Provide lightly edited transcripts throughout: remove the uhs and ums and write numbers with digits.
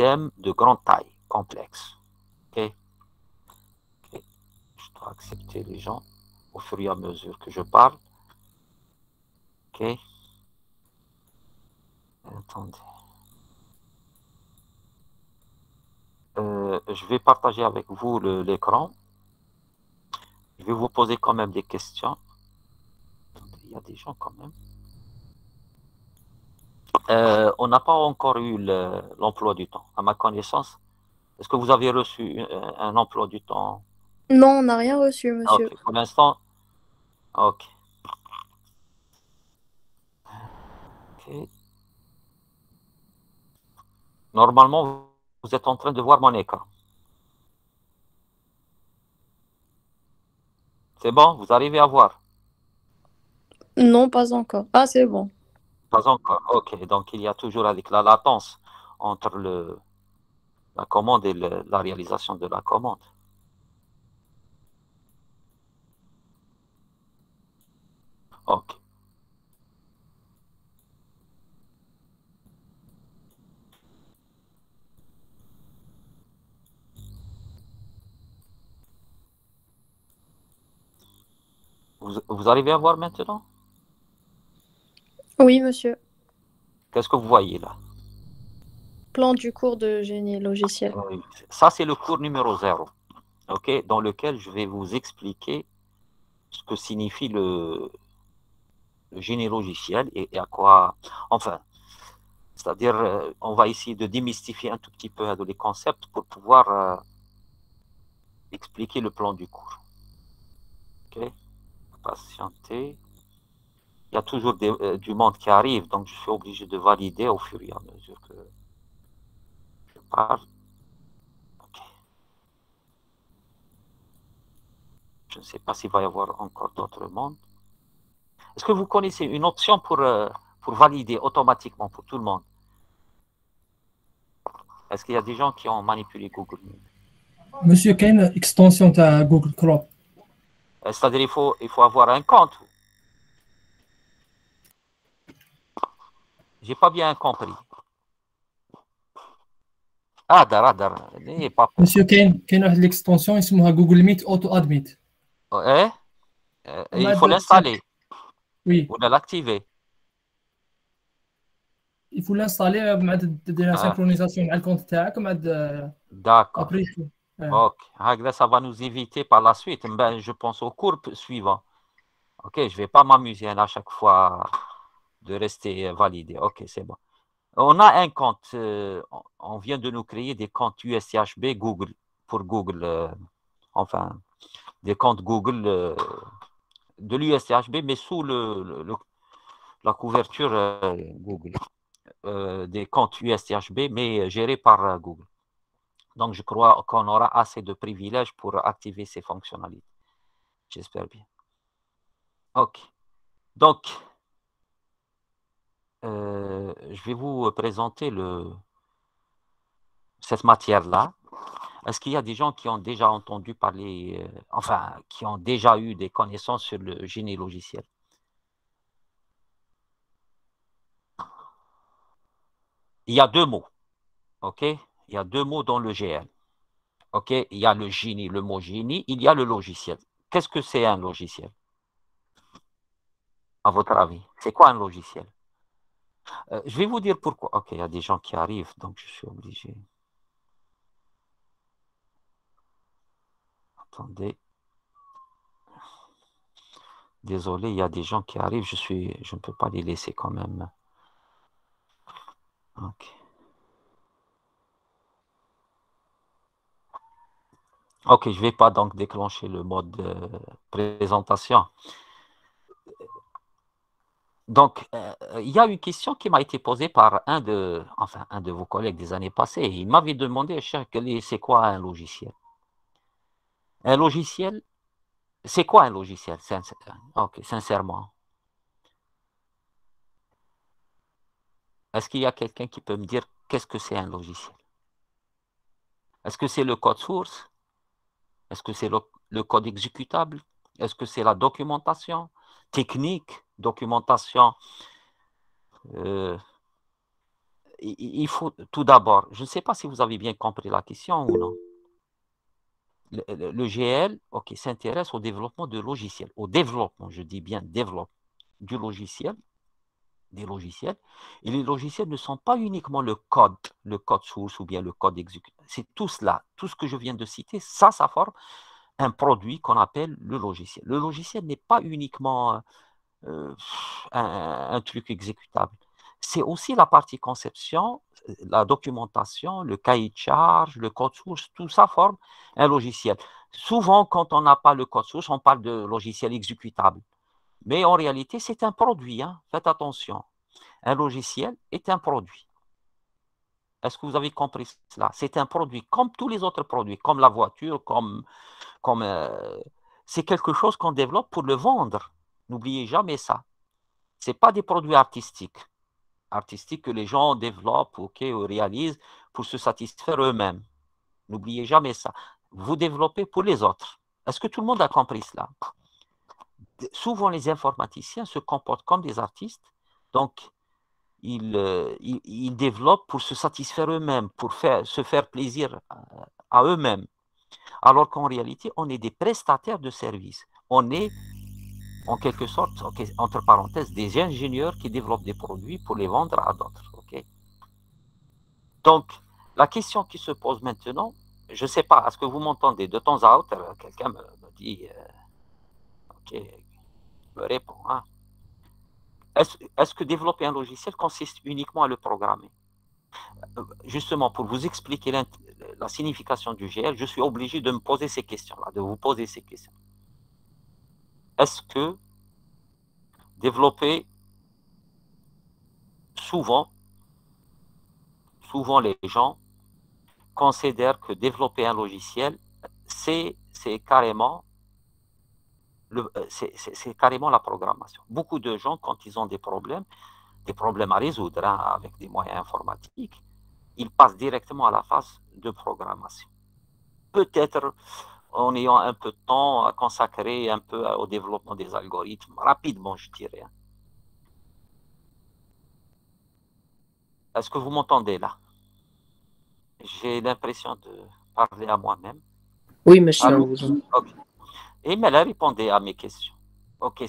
système de grande taille, complexe. Ok. Ok. Je dois accepter les gens au fur et à mesure que je parle. Ok. Attendez. Je vais partager avec vous l'écran. Je vais vous poser quand même des questions. Il y a des gens quand même. On n'a pas encore eu l'emploi du temps, à ma connaissance. Est-ce que vous avez reçu un emploi du temps? Non, on n'a rien reçu, monsieur. Ok, pour l'instant, ok. Ok. Normalement, vous êtes en train de voir mon écran. C'est bon? Vous arrivez à voir? Non, pas encore. Ah, c'est bon. Pas encore. Ok, donc il y a toujours avec la latence entre la commande et la réalisation de la commande. Ok. Vous arrivez à voir maintenant? Oui, monsieur. Qu'est-ce que vous voyez là? Plan du cours de génie logiciel. Ça, c'est le cours numéro 0, ok, dans lequel je vais vous expliquer ce que signifie le génie logiciel et à quoi. Enfin, c'est-à-dire, on va essayer de démystifier un tout petit peu les concepts pour pouvoir expliquer le plan du cours. Ok, patienter. Il y a toujours du monde qui arrive, donc je suis obligé de valider au fur et à mesure que je parle. Okay. Je ne sais pas s'il va y avoir encore d'autres mondes. Est-ce que vous connaissez une option pour valider automatiquement pour tout le monde? Est-ce qu'il y a des gens qui ont manipulé Google Meet? Monsieur, quelle extension à Google Chrome? C'est-à-dire il faut avoir un compte. J'ai pas bien compris. Ah, n'ayez pas peur. Monsieur, quelle l'extension اسمها Google Meet Auto Admit. Eh? Il faut l'installer Oui, ou l'activer. il faut l'installer مع la Ah, synchronisation مع الكونت تاعك مع d'accord. après. Ok. Ça va nous éviter par la suite. Ben, je pense au cours suivant. Ok, je ne vais pas m'amuser à chaque fois de rester validé. Ok, c'est bon. On a un compte. On vient de nous créer des comptes USCHB Google pour Google. Enfin, des comptes Google de l'USCHB, mais sous la couverture Google. Des comptes USCHB, mais gérés par Google. Donc, je crois qu'on aura assez de privilèges pour activer ces fonctionnalités. J'espère bien. OK. Donc, je vais vous présenter cette matière-là. Est-ce qu'il y a des gens qui ont déjà entendu parler, enfin, qui ont déjà eu des connaissances sur le génie logiciel? Il y a deux mots, OK? Il y a deux mots dans le GL. OK? Il y a le génie, le mot génie, il y a le logiciel. Qu'est-ce que c'est un logiciel, à votre avis? C'est quoi un logiciel? Je vais vous dire pourquoi. OK, il y a des gens qui arrivent, donc je suis obligé. Attendez. Désolé, il y a des gens qui arrivent, je ne peux pas les laisser quand même. OK. OK, je ne vais pas donc déclencher le mode présentation. Donc, il y a une question qui m'a été posée par un de vos collègues des années passées. Il m'avait demandé, cher, c'est quoi un logiciel? Un logiciel, c'est quoi un logiciel? OK, sincèrement. Est-ce qu'il y a quelqu'un qui peut me dire qu'est-ce que c'est un logiciel? Est-ce que c'est le code source? Est-ce que c'est le code exécutable? Est-ce que c'est la documentation technique, documentation il faut tout d'abord, je ne sais pas si vous avez bien compris la question ou non. Le GL, ok, s'intéresse au développement de logiciels, au développement, je dis bien développement du logiciel, des logiciels. Et les logiciels ne sont pas uniquement le code source ou bien le code exécutable. C'est tout cela, tout ce que je viens de citer, ça forme un produit qu'on appelle le logiciel. Le logiciel n'est pas uniquement un truc exécutable. C'est aussi la partie conception, la documentation, le cahier de charge, le code source, tout ça forme un logiciel. Souvent, quand on n'a pas le code source, on parle de logiciel exécutable. Mais en réalité, c'est un produit. Hein. Faites attention. Un logiciel est un produit. Est-ce que vous avez compris cela? C'est un produit comme tous les autres produits, comme la voiture, c'est quelque chose qu'on développe pour le vendre. N'oubliez jamais ça. Ce n'est pas des produits artistiques que les gens développent ou réalisent pour se satisfaire eux-mêmes. N'oubliez jamais ça. Vous développez pour les autres. Est-ce que tout le monde a compris cela? Souvent, les informaticiens se comportent comme des artistes, donc ils développent pour se satisfaire eux-mêmes, pour se faire plaisir à eux-mêmes. Alors qu'en réalité, on est des prestataires de services. On est, en quelque sorte, entre parenthèses, des ingénieurs qui développent des produits pour les vendre à d'autres. Donc, la question qui se pose maintenant, je ne sais pas, est-ce que vous m'entendez? De temps à autre, quelqu'un me dit, me répond. Hein. Est-ce que développer un logiciel consiste uniquement à le programmer? Justement, pour vous expliquer la signification du GL, je suis obligé de me poser ces questions-là, de vous poser ces questions. Est-ce que développer, souvent les gens considèrent que développer un logiciel, c'est carrément la programmation. Beaucoup de gens, quand ils ont des problèmes à résoudre avec des moyens informatiques, ils passent directement à la phase de programmation. Peut-être en ayant un peu de temps à consacrer un peu au développement des algorithmes, rapidement, je dirais. Est-ce que vous m'entendez là? J'ai l'impression de parler à moi-même. Oui, monsieur. Okay. Et Mela répondait à mes questions. Ok,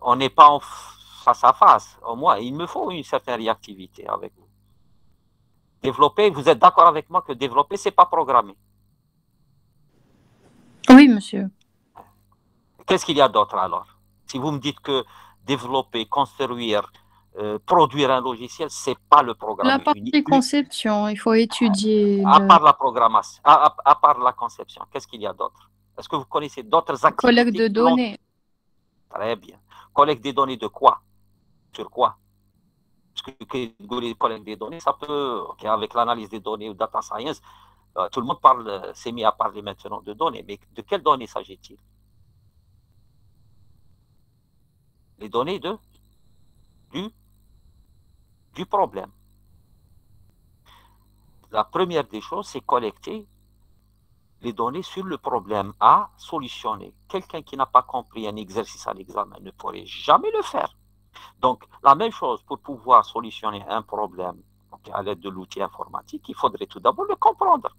on n'est pas en face à face. Au moins, il me faut une certaine réactivité avec vous. Développer, vous êtes d'accord avec moi que développer, c'est pas programmer? Oui, monsieur. Qu'est-ce qu'il y a d'autre alors? Si vous me dites que développer, construire, produire un logiciel, c'est pas le programme. La partie conception, il faut étudier. À part la programmation, à part la conception, qu'est-ce qu'il y a d'autre? Est-ce que vous connaissez d'autres activités? Collecte de données. Très bien. Collecte des données de quoi? Sur quoi? Parce que collecte des données, ça peut, avec l'analyse des données ou data science, tout le monde s'est mis à parler maintenant de données. Mais de quelles données s'agit-il? Les données du problème. La première des choses, c'est collecter les données sur le problème à solutionner. Quelqu'un qui n'a pas compris un exercice à l'examen ne pourrait jamais le faire. Donc, la même chose, pour pouvoir solutionner un problème à l'aide de l'outil informatique, il faudrait tout d'abord le comprendre.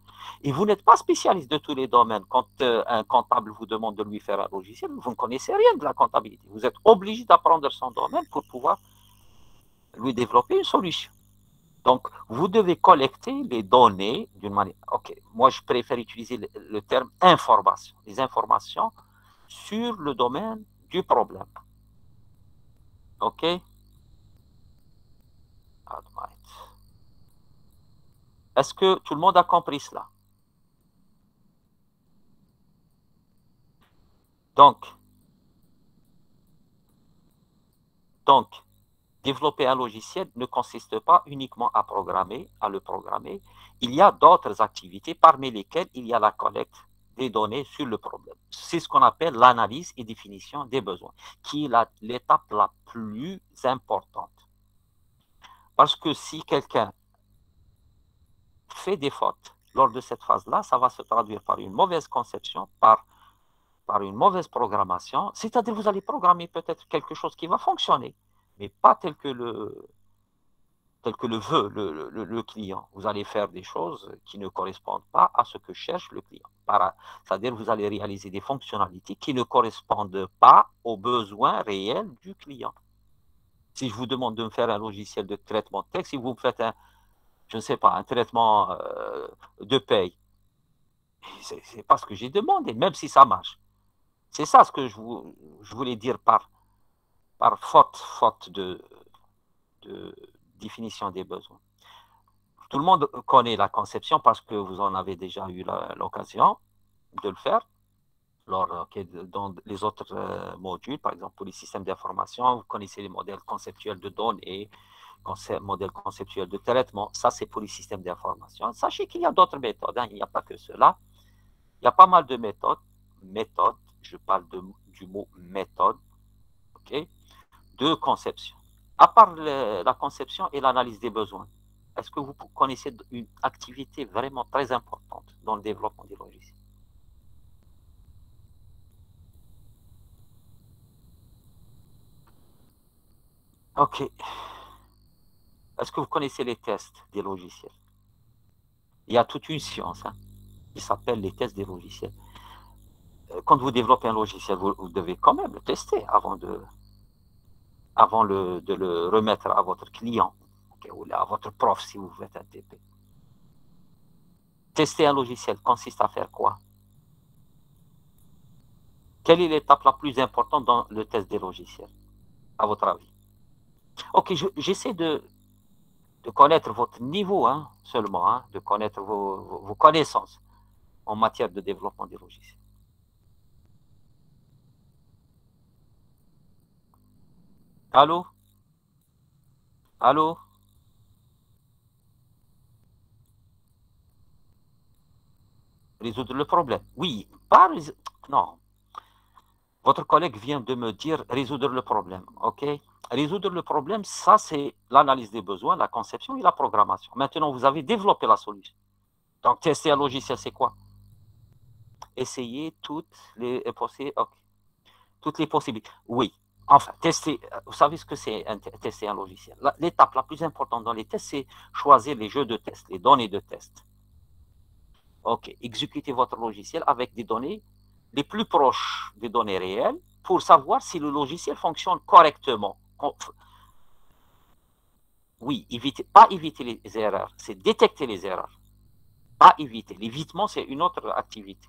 Et vous n'êtes pas spécialiste de tous les domaines. Quand un comptable vous demande de lui faire un logiciel, vous ne connaissez rien de la comptabilité. Vous êtes obligé d'apprendre son domaine pour pouvoir lui développer une solution. Donc, vous devez collecter les données d'une manière... Ok, moi, je préfère utiliser le terme information. Les informations sur le domaine du problème. Ok? Est-ce que tout le monde a compris cela? Donc, développer un logiciel ne consiste pas uniquement à le programmer. Il y a d'autres activités, parmi lesquelles il y a la collecte des données sur le problème. C'est ce qu'on appelle l'analyse et définition des besoins, qui est l'étape la plus importante. Parce que si quelqu'un fait des fautes lors de cette phase-là, ça va se traduire par une mauvaise conception, par une mauvaise programmation, c'est-à-dire vous allez programmer peut-être quelque chose qui va fonctionner, mais pas tel que tel que le veut le client. Vous allez faire des choses qui ne correspondent pas à ce que cherche le client. C'est-à-dire vous allez réaliser des fonctionnalités qui ne correspondent pas aux besoins réels du client. Si je vous demande de me faire un logiciel de traitement de texte, si vous me faites je ne sais pas, un traitement de paye, c'est pas ce que j'ai demandé, même si ça marche. C'est ça ce que je voulais dire par faute de définition des besoins. Tout le monde connaît la conception parce que vous en avez déjà eu l'occasion de le faire. Dans les autres modules, par exemple pour les systèmes d'information, vous connaissez les modèles conceptuels de données, modèles conceptuels de traitement. Ça, c'est pour les systèmes d'information. Sachez qu'il y a d'autres méthodes, hein. Il n'y a pas que cela. Il y a pas mal de méthodes. Je parle du mot méthode, okay, de conception. À part la conception et l'analyse des besoins, est-ce que vous connaissez une activité vraiment très importante dans le développement des logiciels? Ok. Est-ce que vous connaissez les tests des logiciels? Il y a toute une science, hein, qui s'appelle les tests des logiciels. Quand vous développez un logiciel, vous devez quand même le tester avant de le remettre à votre client, okay, ou à votre prof si vous faites un TP. Tester un logiciel consiste à faire quoi? Quelle est l'étape la plus importante dans le test des logiciels, à votre avis? Ok, j'essaie de connaître votre niveau, hein, seulement, hein, de connaître vos connaissances en matière de développement des logiciels. Allô? Allô? Résoudre le problème. Oui, pas non. Votre collègue vient de me dire résoudre le problème, ok? Résoudre le problème, ça c'est l'analyse des besoins, la conception et la programmation. Maintenant, vous avez développé la solution. Donc, tester un logiciel, c'est quoi? Essayer toutes les possibilités. Oui. Enfin, tester, vous savez ce que c'est tester un logiciel. L'étape la plus importante dans les tests, c'est choisir les jeux de test, les données de test. Ok, exécutez votre logiciel avec des données les plus proches des données réelles pour savoir si le logiciel fonctionne correctement. Oui, pas éviter les erreurs, c'est détecter les erreurs. Pas éviter. L'évitement, c'est une autre activité.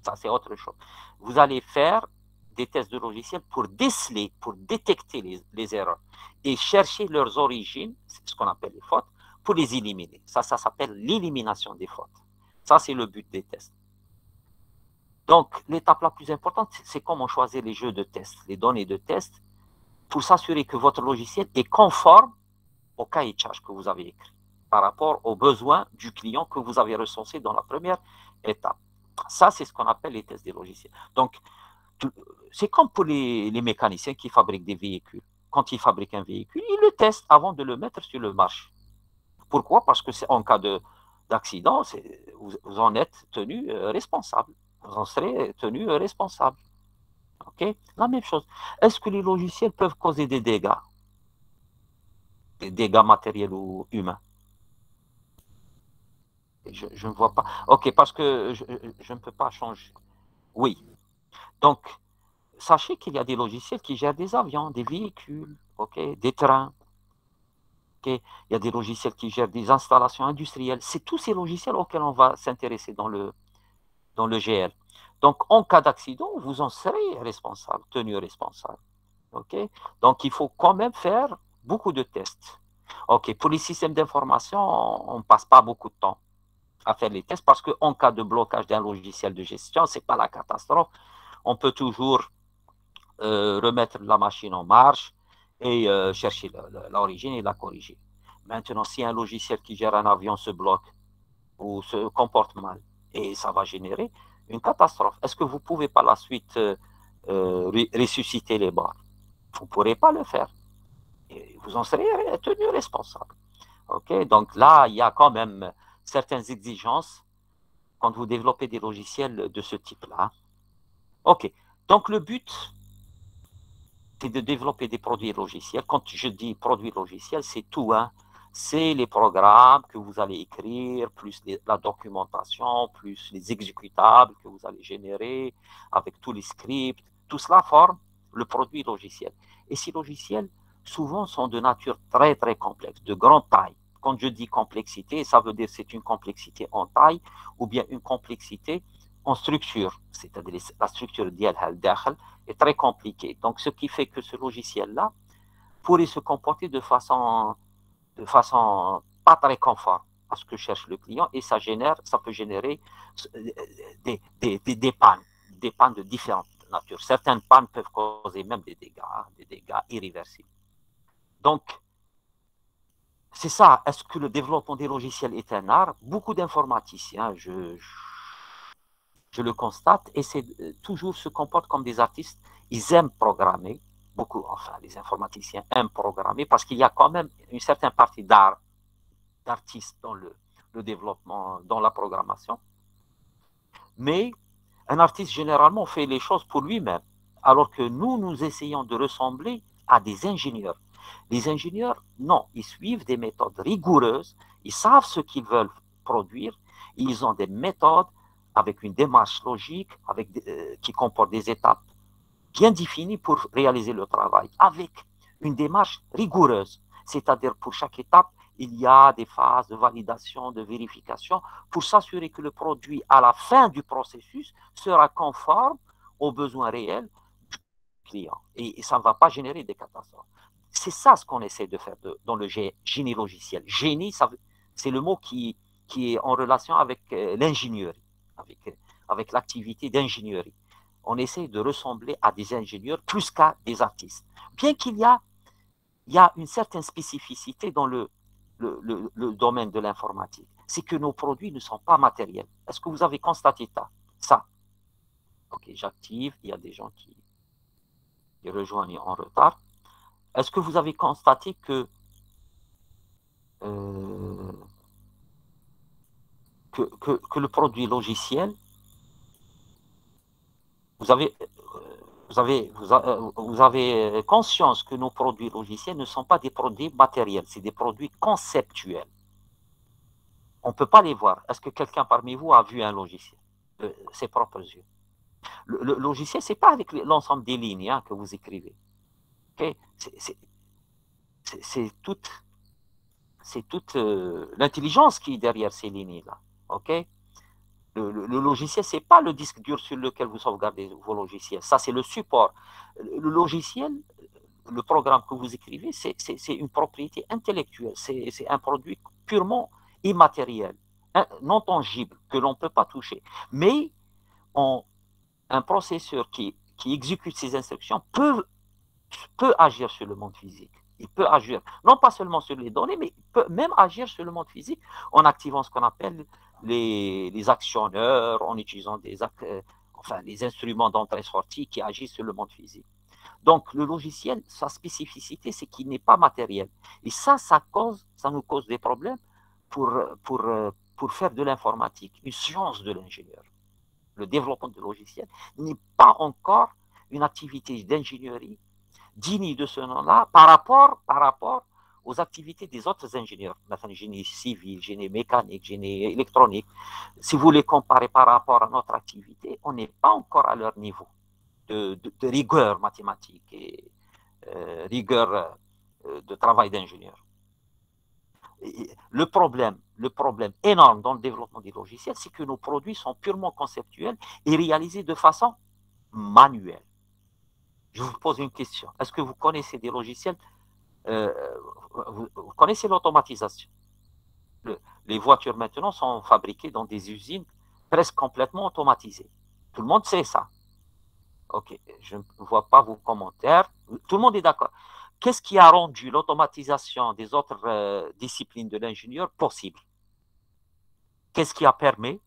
Ça, c'est autre chose. Vous allez faire des tests de logiciel pour déceler, pour détecter les erreurs et chercher leurs origines, c'est ce qu'on appelle les fautes, pour les éliminer. Ça s'appelle l'élimination des fautes. Ça, c'est le but des tests. Donc, l'étape la plus importante, c'est comment choisir les jeux de test, les données de test, pour s'assurer que votre logiciel est conforme au cahier de charge que vous avez écrit par rapport aux besoins du client que vous avez recensé dans la première étape. Ça, c'est ce qu'on appelle les tests des logiciels. Donc, c'est comme pour les mécaniciens qui fabriquent des véhicules. Quand ils fabriquent un véhicule, ils le testent avant de le mettre sur le marché. Pourquoi? Parce que en cas d'accident, vous en êtes tenu responsable. Vous en serez tenu responsable. OK? La même chose. Est-ce que les logiciels peuvent causer des dégâts? Des dégâts matériels ou humains? Je ne vois pas. OK, parce que je ne peux pas changer. Oui. Donc, sachez qu'il y a des logiciels qui gèrent des avions, des véhicules, okay, des trains. Okay. Il y a des logiciels qui gèrent des installations industrielles. C'est tous ces logiciels auxquels on va s'intéresser dans le GL. Donc, en cas d'accident, vous en serez responsable, tenu responsable. Okay. Donc, il faut quand même faire beaucoup de tests. OK, pour les systèmes d'information, on ne passe pas beaucoup de temps à faire les tests parce qu'en cas de blocage d'un logiciel de gestion, ce n'est pas la catastrophe. On peut toujours remettre la machine en marche et chercher l'origine et la corriger. Maintenant, si un logiciel qui gère un avion se bloque ou se comporte mal, et ça va générer une catastrophe. Est-ce que vous pouvez par la suite ressusciter les bords? Vous ne pourrez pas le faire. Et vous en serez tenu responsable. Okay? Donc là, il y a quand même certaines exigences quand vous développez des logiciels de ce type-là. OK. Donc le but, c'est de développer des produits logiciels. Quand je dis produits logiciels, c'est tout, hein. c'est les programmes que vous allez écrire, plus la documentation, plus les exécutables que vous allez générer, avec tous les scripts. Tout cela forme le produit logiciel. Et ces logiciels, souvent, sont de nature très, très complexe, de grande taille. Quand je dis complexité, ça veut dire c'est une complexité en taille ou bien une complexité en structure. C'est-à-dire la structure est très compliquée. Donc, ce qui fait que ce logiciel-là pourrait se comporter de façon pas très conforme à ce que cherche le client et ça peut générer des pannes de différentes natures. Certaines pannes peuvent causer même des dégâts irréversibles. Donc, c'est ça. Est-ce que le développement des logiciels est un art? Beaucoup d'informaticiens, je le constate, et c'est toujours se comportent comme des artistes. Ils aiment programmer. Beaucoup, enfin, les informaticiens aiment programmer parce qu'il y a quand même une certaine partie d'artistes dans le développement, dans la programmation. Mais un artiste, généralement, fait les choses pour lui-même, alors que nous essayons de ressembler à des ingénieurs. Les ingénieurs, non, ils suivent des méthodes rigoureuses, ils savent ce qu'ils veulent produire, ils ont des méthodes avec une démarche logique, qui comporte des étapes bien définies pour réaliser le travail, avec une démarche rigoureuse, c'est-à-dire pour chaque étape, il y a des phases de validation, de vérification, pour s'assurer que le produit, à la fin du processus, sera conforme aux besoins réels du client. Et ça ne va pas générer des catastrophes. C'est ça ce qu'on essaie de faire dans le génie logiciel. Génie, c'est le mot qui est en relation avec l'ingénierie, avec l'activité d'ingénierie. On essaie de ressembler à des ingénieurs plus qu'à des artistes. Bien qu'il y a une certaine spécificité dans le domaine de l'informatique. C'est que nos produits ne sont pas matériels. Est-ce que vous avez constaté ça? Ok, j'active. Il y a des gens qui rejoignent en retard. Est-ce que vous avez constaté que le produit logiciel, vous avez conscience que nos produits logiciels ne sont pas des produits matériels, c'est des produits conceptuels. On ne peut pas les voir. Est-ce que quelqu'un parmi vous a vu un logiciel de ses propres yeux? Le logiciel, ce n'est pas avec l'ensemble des lignes que vous écrivez. Okay? C'est toute l'intelligence qui est derrière ces lignes-là. Okay? Le logiciel, ce n'est pas le disque dur sur lequel vous sauvegardez vos logiciels. Ça, c'est le support. Le logiciel, le programme que vous écrivez, c'est une propriété intellectuelle. C'est un produit purement immatériel, non tangible, que l'on ne peut pas toucher. Mais un processeur qui exécute ces instructions peut agir sur le monde physique. Il peut agir, non pas seulement sur les données, mais il peut même agir sur le monde physique en activant ce qu'on appelle les actionneurs, en utilisant les instruments d'entrée-sortie qui agissent sur le monde physique. Donc, le logiciel, sa spécificité, c'est qu'il n'est pas matériel. Et ça nous cause des problèmes pour faire de l'informatique une science de l'ingénieur. Le développement de logiciels n'est pas encore une activité d'ingénierie digne de ce nom-là par rapport aux activités des autres ingénieurs, génie civil, génie mécanique, génie électronique. Si vous les comparez par rapport à notre activité, on n'est pas encore à leur niveau de rigueur mathématique et rigueur de travail d'ingénieur. Le problème énorme dans le développement des logiciels, c'est que nos produits sont purement conceptuels et réalisés de façon manuelle. Je vous pose une question. Est-ce que vous connaissez des logiciels vous connaissez l'automatisation? Les voitures maintenant sont fabriquées dans des usines presque complètement automatisées. Tout le monde sait ça. Ok, je ne vois pas vos commentaires. Tout le monde est d'accord. Qu'est-ce qui a rendu l'automatisation des autres disciplines de l'ingénieur possible? Qu'est-ce qui a permis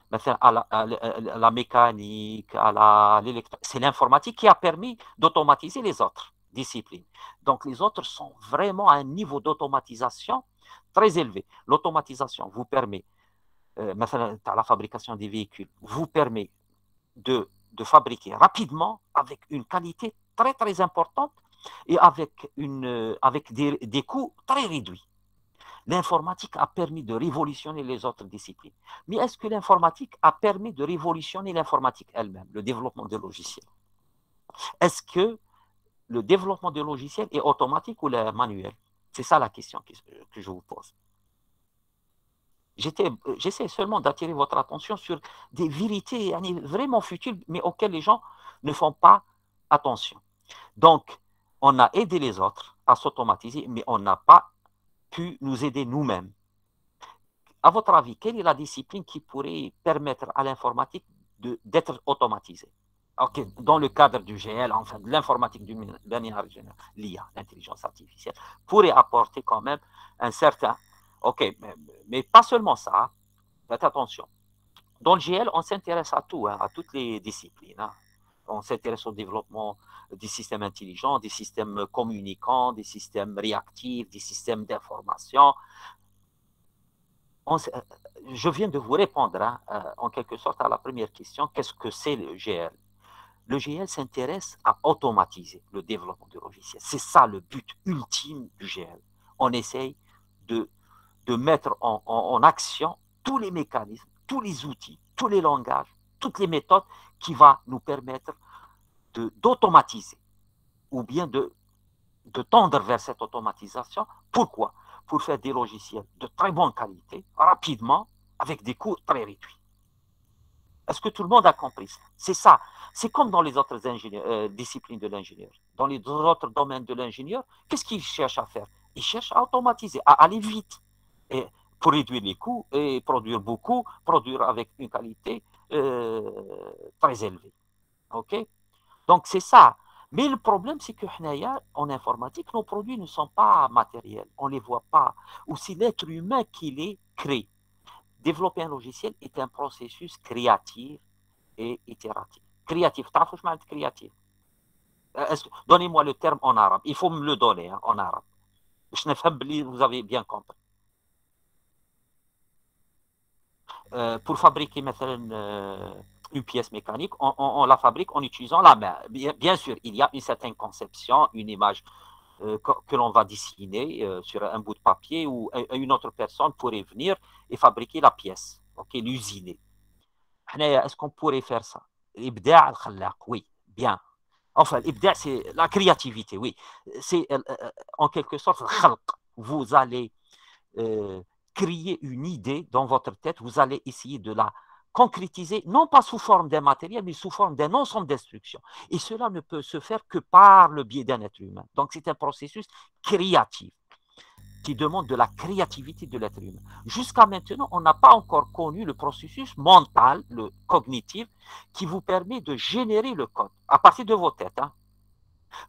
Maintenant, à la mécanique, à l'électronique, c'est l'informatique qui a permis d'automatiser les autres disciplines. Donc, les autres sont vraiment à un niveau d'automatisation très élevé. L'automatisation vous permet, maintenant, à la fabrication des véhicules, vous permet de fabriquer rapidement avec une qualité très, très importante et avec des coûts très réduits. L'informatique a permis de révolutionner les autres disciplines. Mais est-ce que l'informatique a permis de révolutionner l'informatique elle-même, le développement de logiciels? Est-ce que le développement de logiciels est automatique ou manuel? C'est ça la question que je vous pose. J'essaie seulement d'attirer votre attention sur des vérités vraiment futiles, mais auxquelles les gens ne font pas attention. Donc, on a aidé les autres à s'automatiser, mais on n'a pas pu nous aider nous-mêmes. À votre avis, quelle est la discipline qui pourrait permettre à l'informatique d'être automatisée? Okay. Dans le cadre du GL, enfin de l'informatique d'une manière générale, l'IA, l'intelligence artificielle, pourrait apporter quand même un certain... Ok, mais pas seulement ça, faites attention. Dans le GL, on s'intéresse à tout, hein, à toutes les disciplines. Hein. On s'intéresse au développement des systèmes intelligents, des systèmes communicants, des systèmes réactifs, des systèmes d'information. Je viens de vous répondre hein, en quelque sorte à la première question, qu'est-ce que c'est le GL? Le GL s'intéresse à automatiser le développement de logiciels. C'est ça le but ultime du GL. On essaye de mettre en action tous les mécanismes, tous les outils, tous les langages, toutes les méthodes qui vont nous permettre d'automatiser ou bien de tendre vers cette automatisation. Pourquoi? Pour faire des logiciels de très bonne qualité, rapidement, avec des coûts très réduits. Est-ce que tout le monde a compris ça? C'est ça. C'est comme dans les autres disciplines de l'ingénieur. Dans les autres domaines de l'ingénieur, qu'est-ce qu'il cherche à faire? Il cherche à automatiser, à aller vite, et pour réduire les coûts et produire beaucoup, produire avec une qualité très élevée. OK? Donc, c'est ça. Mais le problème, c'est que en informatique, nos produits ne sont pas matériels. On ne les voit pas. Ou c'est l'être humain qui les crée. Développer un logiciel est un processus créatif et itératif. Créatif, créatif. Donnez-moi le terme en arabe. Il faut me le donner hein, en arabe. Vous avez bien compris. Pour fabriquer une pièce mécanique, on la fabrique en utilisant la main. Bien sûr, il y a une certaine conception, une image que l'on va dessiner sur un bout de papier ou une autre personne pourrait venir et fabriquer la pièce, okay, l'usiner. Est-ce qu'on pourrait faire ça? L'ibda' al-khallaq, oui, bien. Enfin, l'ibda' c'est la créativité, oui. C'est en quelque sorte, vous allez créer une idée dans votre tête, vous allez essayer de la concrétiser, non pas sous forme d'un matériel, mais sous forme d'un ensemble d'instructions. Et cela ne peut se faire que par le biais d'un être humain. Donc, c'est un processus créatif qui demande de la créativité de l'être humain. Jusqu'à maintenant, on n'a pas encore connu le processus mental, le cognitif, qui vous permet de générer le code à partir de vos têtes. Hein.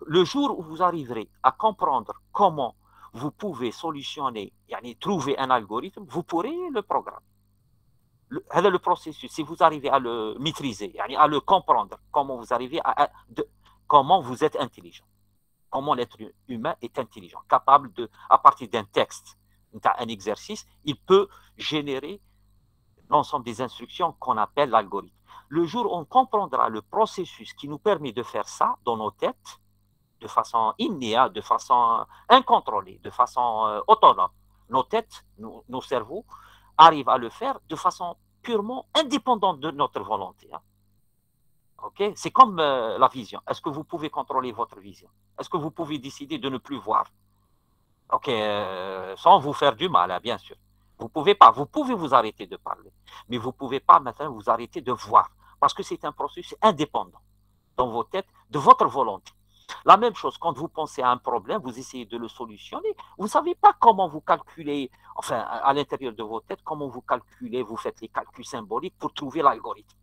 Le jour où vous arriverez à comprendre comment vous pouvez solutionner, trouver un algorithme, vous pourrez le programmer. Le processus, si vous arrivez à le maîtriser, à le comprendre, comment vous arrivez comment vous êtes intelligent, comment l'être humain est intelligent, capable de, à partir d'un texte, un exercice, il peut générer l'ensemble des instructions qu'on appelle l'algorithme. Le jour où on comprendra le processus qui nous permet de faire ça dans nos têtes, de façon innée, de façon incontrôlée, de façon autonome. Nos têtes, nos cerveaux arrivent à le faire de façon purement indépendante de notre volonté. Hein. Okay? C'est comme la vision. Est-ce que vous pouvez contrôler votre vision? Est-ce que vous pouvez décider de ne plus voir? Ok, sans vous faire du mal, hein, bien sûr. Vous pouvez pas. Vous pouvez vous arrêter de parler, mais vous ne pouvez pas maintenant vous arrêter de voir, parce que c'est un processus indépendant dans vos têtes de votre volonté. La même chose, quand vous pensez à un problème, vous essayez de le solutionner, vous ne savez pas comment vous calculez, enfin, à l'intérieur de vos têtes, comment vous calculez, vous faites les calculs symboliques pour trouver l'algorithme.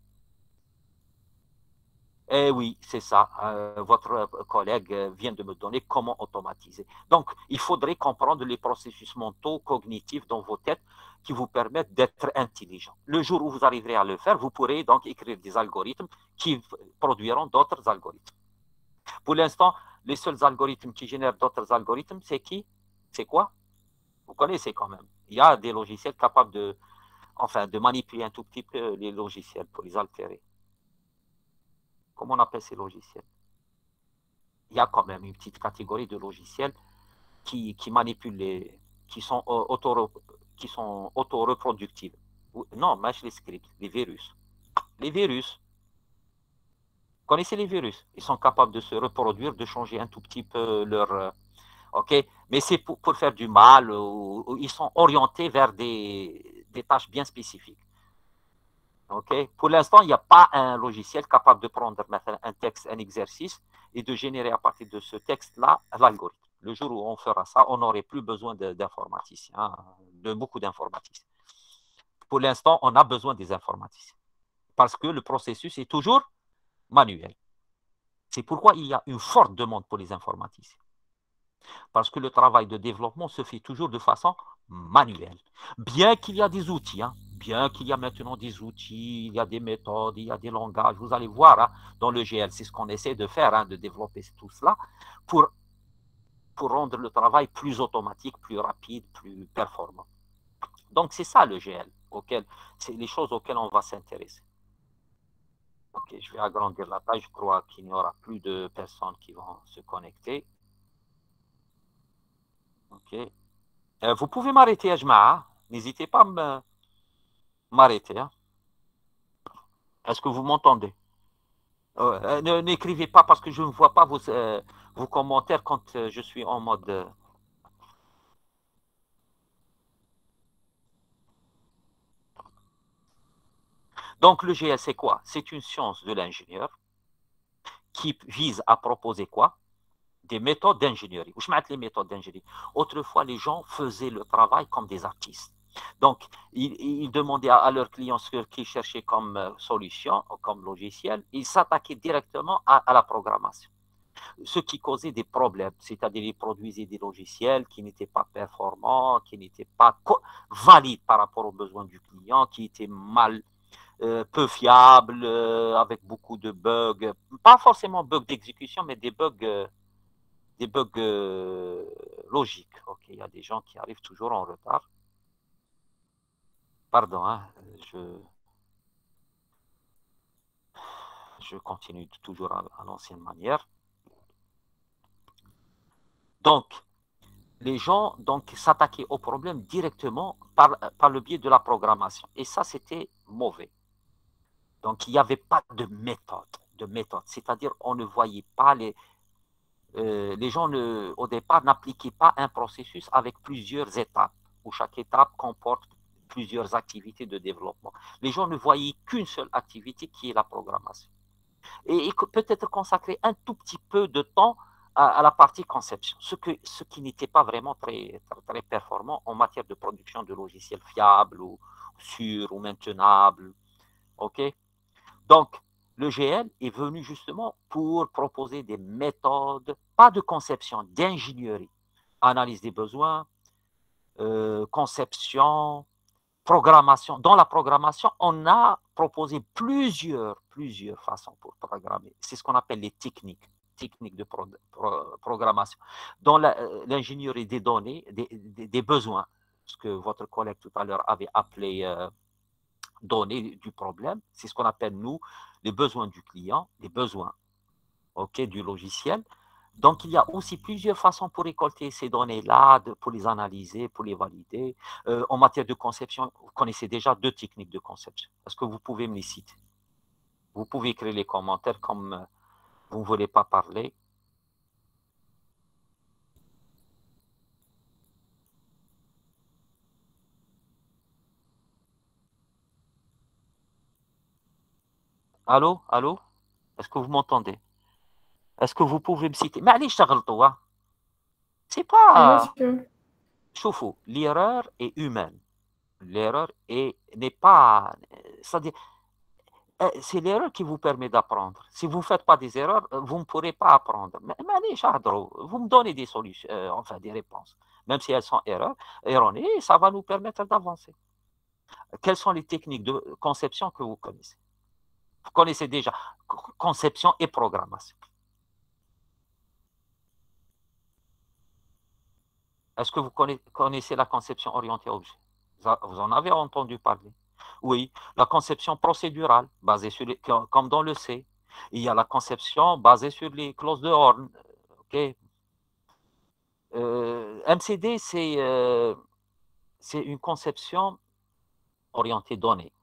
Eh oui, c'est ça. Votre collègue vient de me donner comment automatiser. Donc, il faudrait comprendre les processus mentaux, cognitifs dans vos têtes qui vous permettent d'être intelligent. Le jour où vous arriverez à le faire, vous pourrez donc écrire des algorithmes qui produiront d'autres algorithmes. Pour l'instant, les seuls algorithmes qui génèrent d'autres algorithmes, c'est qui? C'est quoi? Vous connaissez quand même. Il y a des logiciels capables de manipuler un tout petit peu les logiciels pour les altérer. Comment on appelle ces logiciels? il y a quand même une petite catégorie de logiciels qui manipulent qui sont auto-reproductibles. Non, mais les scripts, les virus. Les virus, vous connaissez les virus? Ils sont capables de se reproduire, de changer un tout petit peu leur... OK? Mais c'est pour faire du mal, ou ils sont orientés vers des tâches bien spécifiques. OK? Pour l'instant, il n'y a pas un logiciel capable de prendre un texte, un exercice, et de générer à partir de ce texte-là l'algorithme. Le jour où on fera ça, on n'aurait plus besoin d'informaticiens, de beaucoup d'informaticiens. Pour l'instant, on a besoin des informaticiens, parce que le processus est toujours manuel. C'est pourquoi il y a une forte demande pour les informaticiens. Parce que le travail de développement se fait toujours de façon manuelle. Bien qu'il y a des outils, bien qu'il y a maintenant des outils, il y a des méthodes, il y a des langages, vous allez voir dans le GL, c'est ce qu'on essaie de faire, de développer tout cela pour rendre le travail plus automatique, plus rapide, plus performant. Donc c'est ça le GL, c'est les choses auxquelles on va s'intéresser. Ok, je vais agrandir la page, je crois qu'il n'y aura plus de personnes qui vont se connecter. Ok. Vous pouvez m'arrêter, Ajma'a. N'hésitez pas à m'arrêter. Est-ce que vous m'entendez? N'écrivez pas parce que je ne vois pas vos commentaires quand je suis en mode... Donc, le GL, c'est quoi? C'est une science de l'ingénieur qui vise à proposer quoi? Des méthodes d'ingénierie. Où je mets les méthodes d'ingénierie? Autrefois, les gens faisaient le travail comme des artistes. Donc, ils demandaient à leurs clients ce qu'ils cherchaient comme solution, comme logiciel. Ils s'attaquaient directement à la programmation. Ce qui causait des problèmes, c'est-à-dire ils produisaient des logiciels qui n'étaient pas performants, qui n'étaient pas valides par rapport aux besoins du client, qui étaient peu fiables, avec beaucoup de bugs, pas forcément bugs d'exécution, mais des bugs logiques. Ok, il y a des gens qui arrivent toujours en retard. Pardon, je continue toujours à l'ancienne manière. Donc, les gens s'attaquaient au problème directement par le biais de la programmation. Et ça, c'était mauvais. Donc, il n'y avait pas de méthode. C'est-à-dire, on ne voyait pas les gens, au départ, n'appliquaient pas un processus avec plusieurs étapes, où chaque étape comporte plusieurs activités de développement. Les gens ne voyaient qu'une seule activité qui est la programmation. Et peut-être consacrer un tout petit peu de temps à la partie conception, ce qui n'était pas vraiment très performant en matière de production de logiciels fiables ou sûrs ou maintenables. OK? Donc, le GL est venu justement pour proposer des méthodes, pas de conception, d'ingénierie, analyse des besoins, conception, programmation. Dans la programmation, on a proposé plusieurs façons pour programmer. C'est ce qu'on appelle les techniques de programmation. Dans l'ingénierie des données, des besoins, ce que votre collègue tout à l'heure avait appelé données du problème, c'est ce qu'on appelle, nous, les besoins du client, les besoins du logiciel. Donc, il y a aussi plusieurs façons pour récolter ces données-là, pour les analyser, pour les valider. En matière de conception, vous connaissez déjà 2 techniques de conception. Est-ce que vous pouvez me les citer? Vous pouvez écrire les commentaires comme vous ne voulez pas parler. Allô? Allô? Est-ce que vous m'entendez? Est-ce que vous pouvez me citer? Mais allez, c'est pas... Choufou, l'erreur est humaine. L'erreur n'est pas... C'est-à-dire, c'est l'erreur qui vous permet d'apprendre. Si vous ne faites pas des erreurs, vous ne pourrez pas apprendre. Mais allez, vous me donnez des solutions, enfin des réponses. Même si elles sont erronées, ça va nous permettre d'avancer. Quelles sont les techniques de conception que vous connaissez? Vous connaissez déjà conception et programmation. Est-ce que vous connaissez la conception orientée objet? Vous en avez entendu parler? Oui, la conception procédurale, basée sur comme dans le C. Il y a la conception basée sur les clauses de Horn, OK? MCD, c'est une conception orientée données.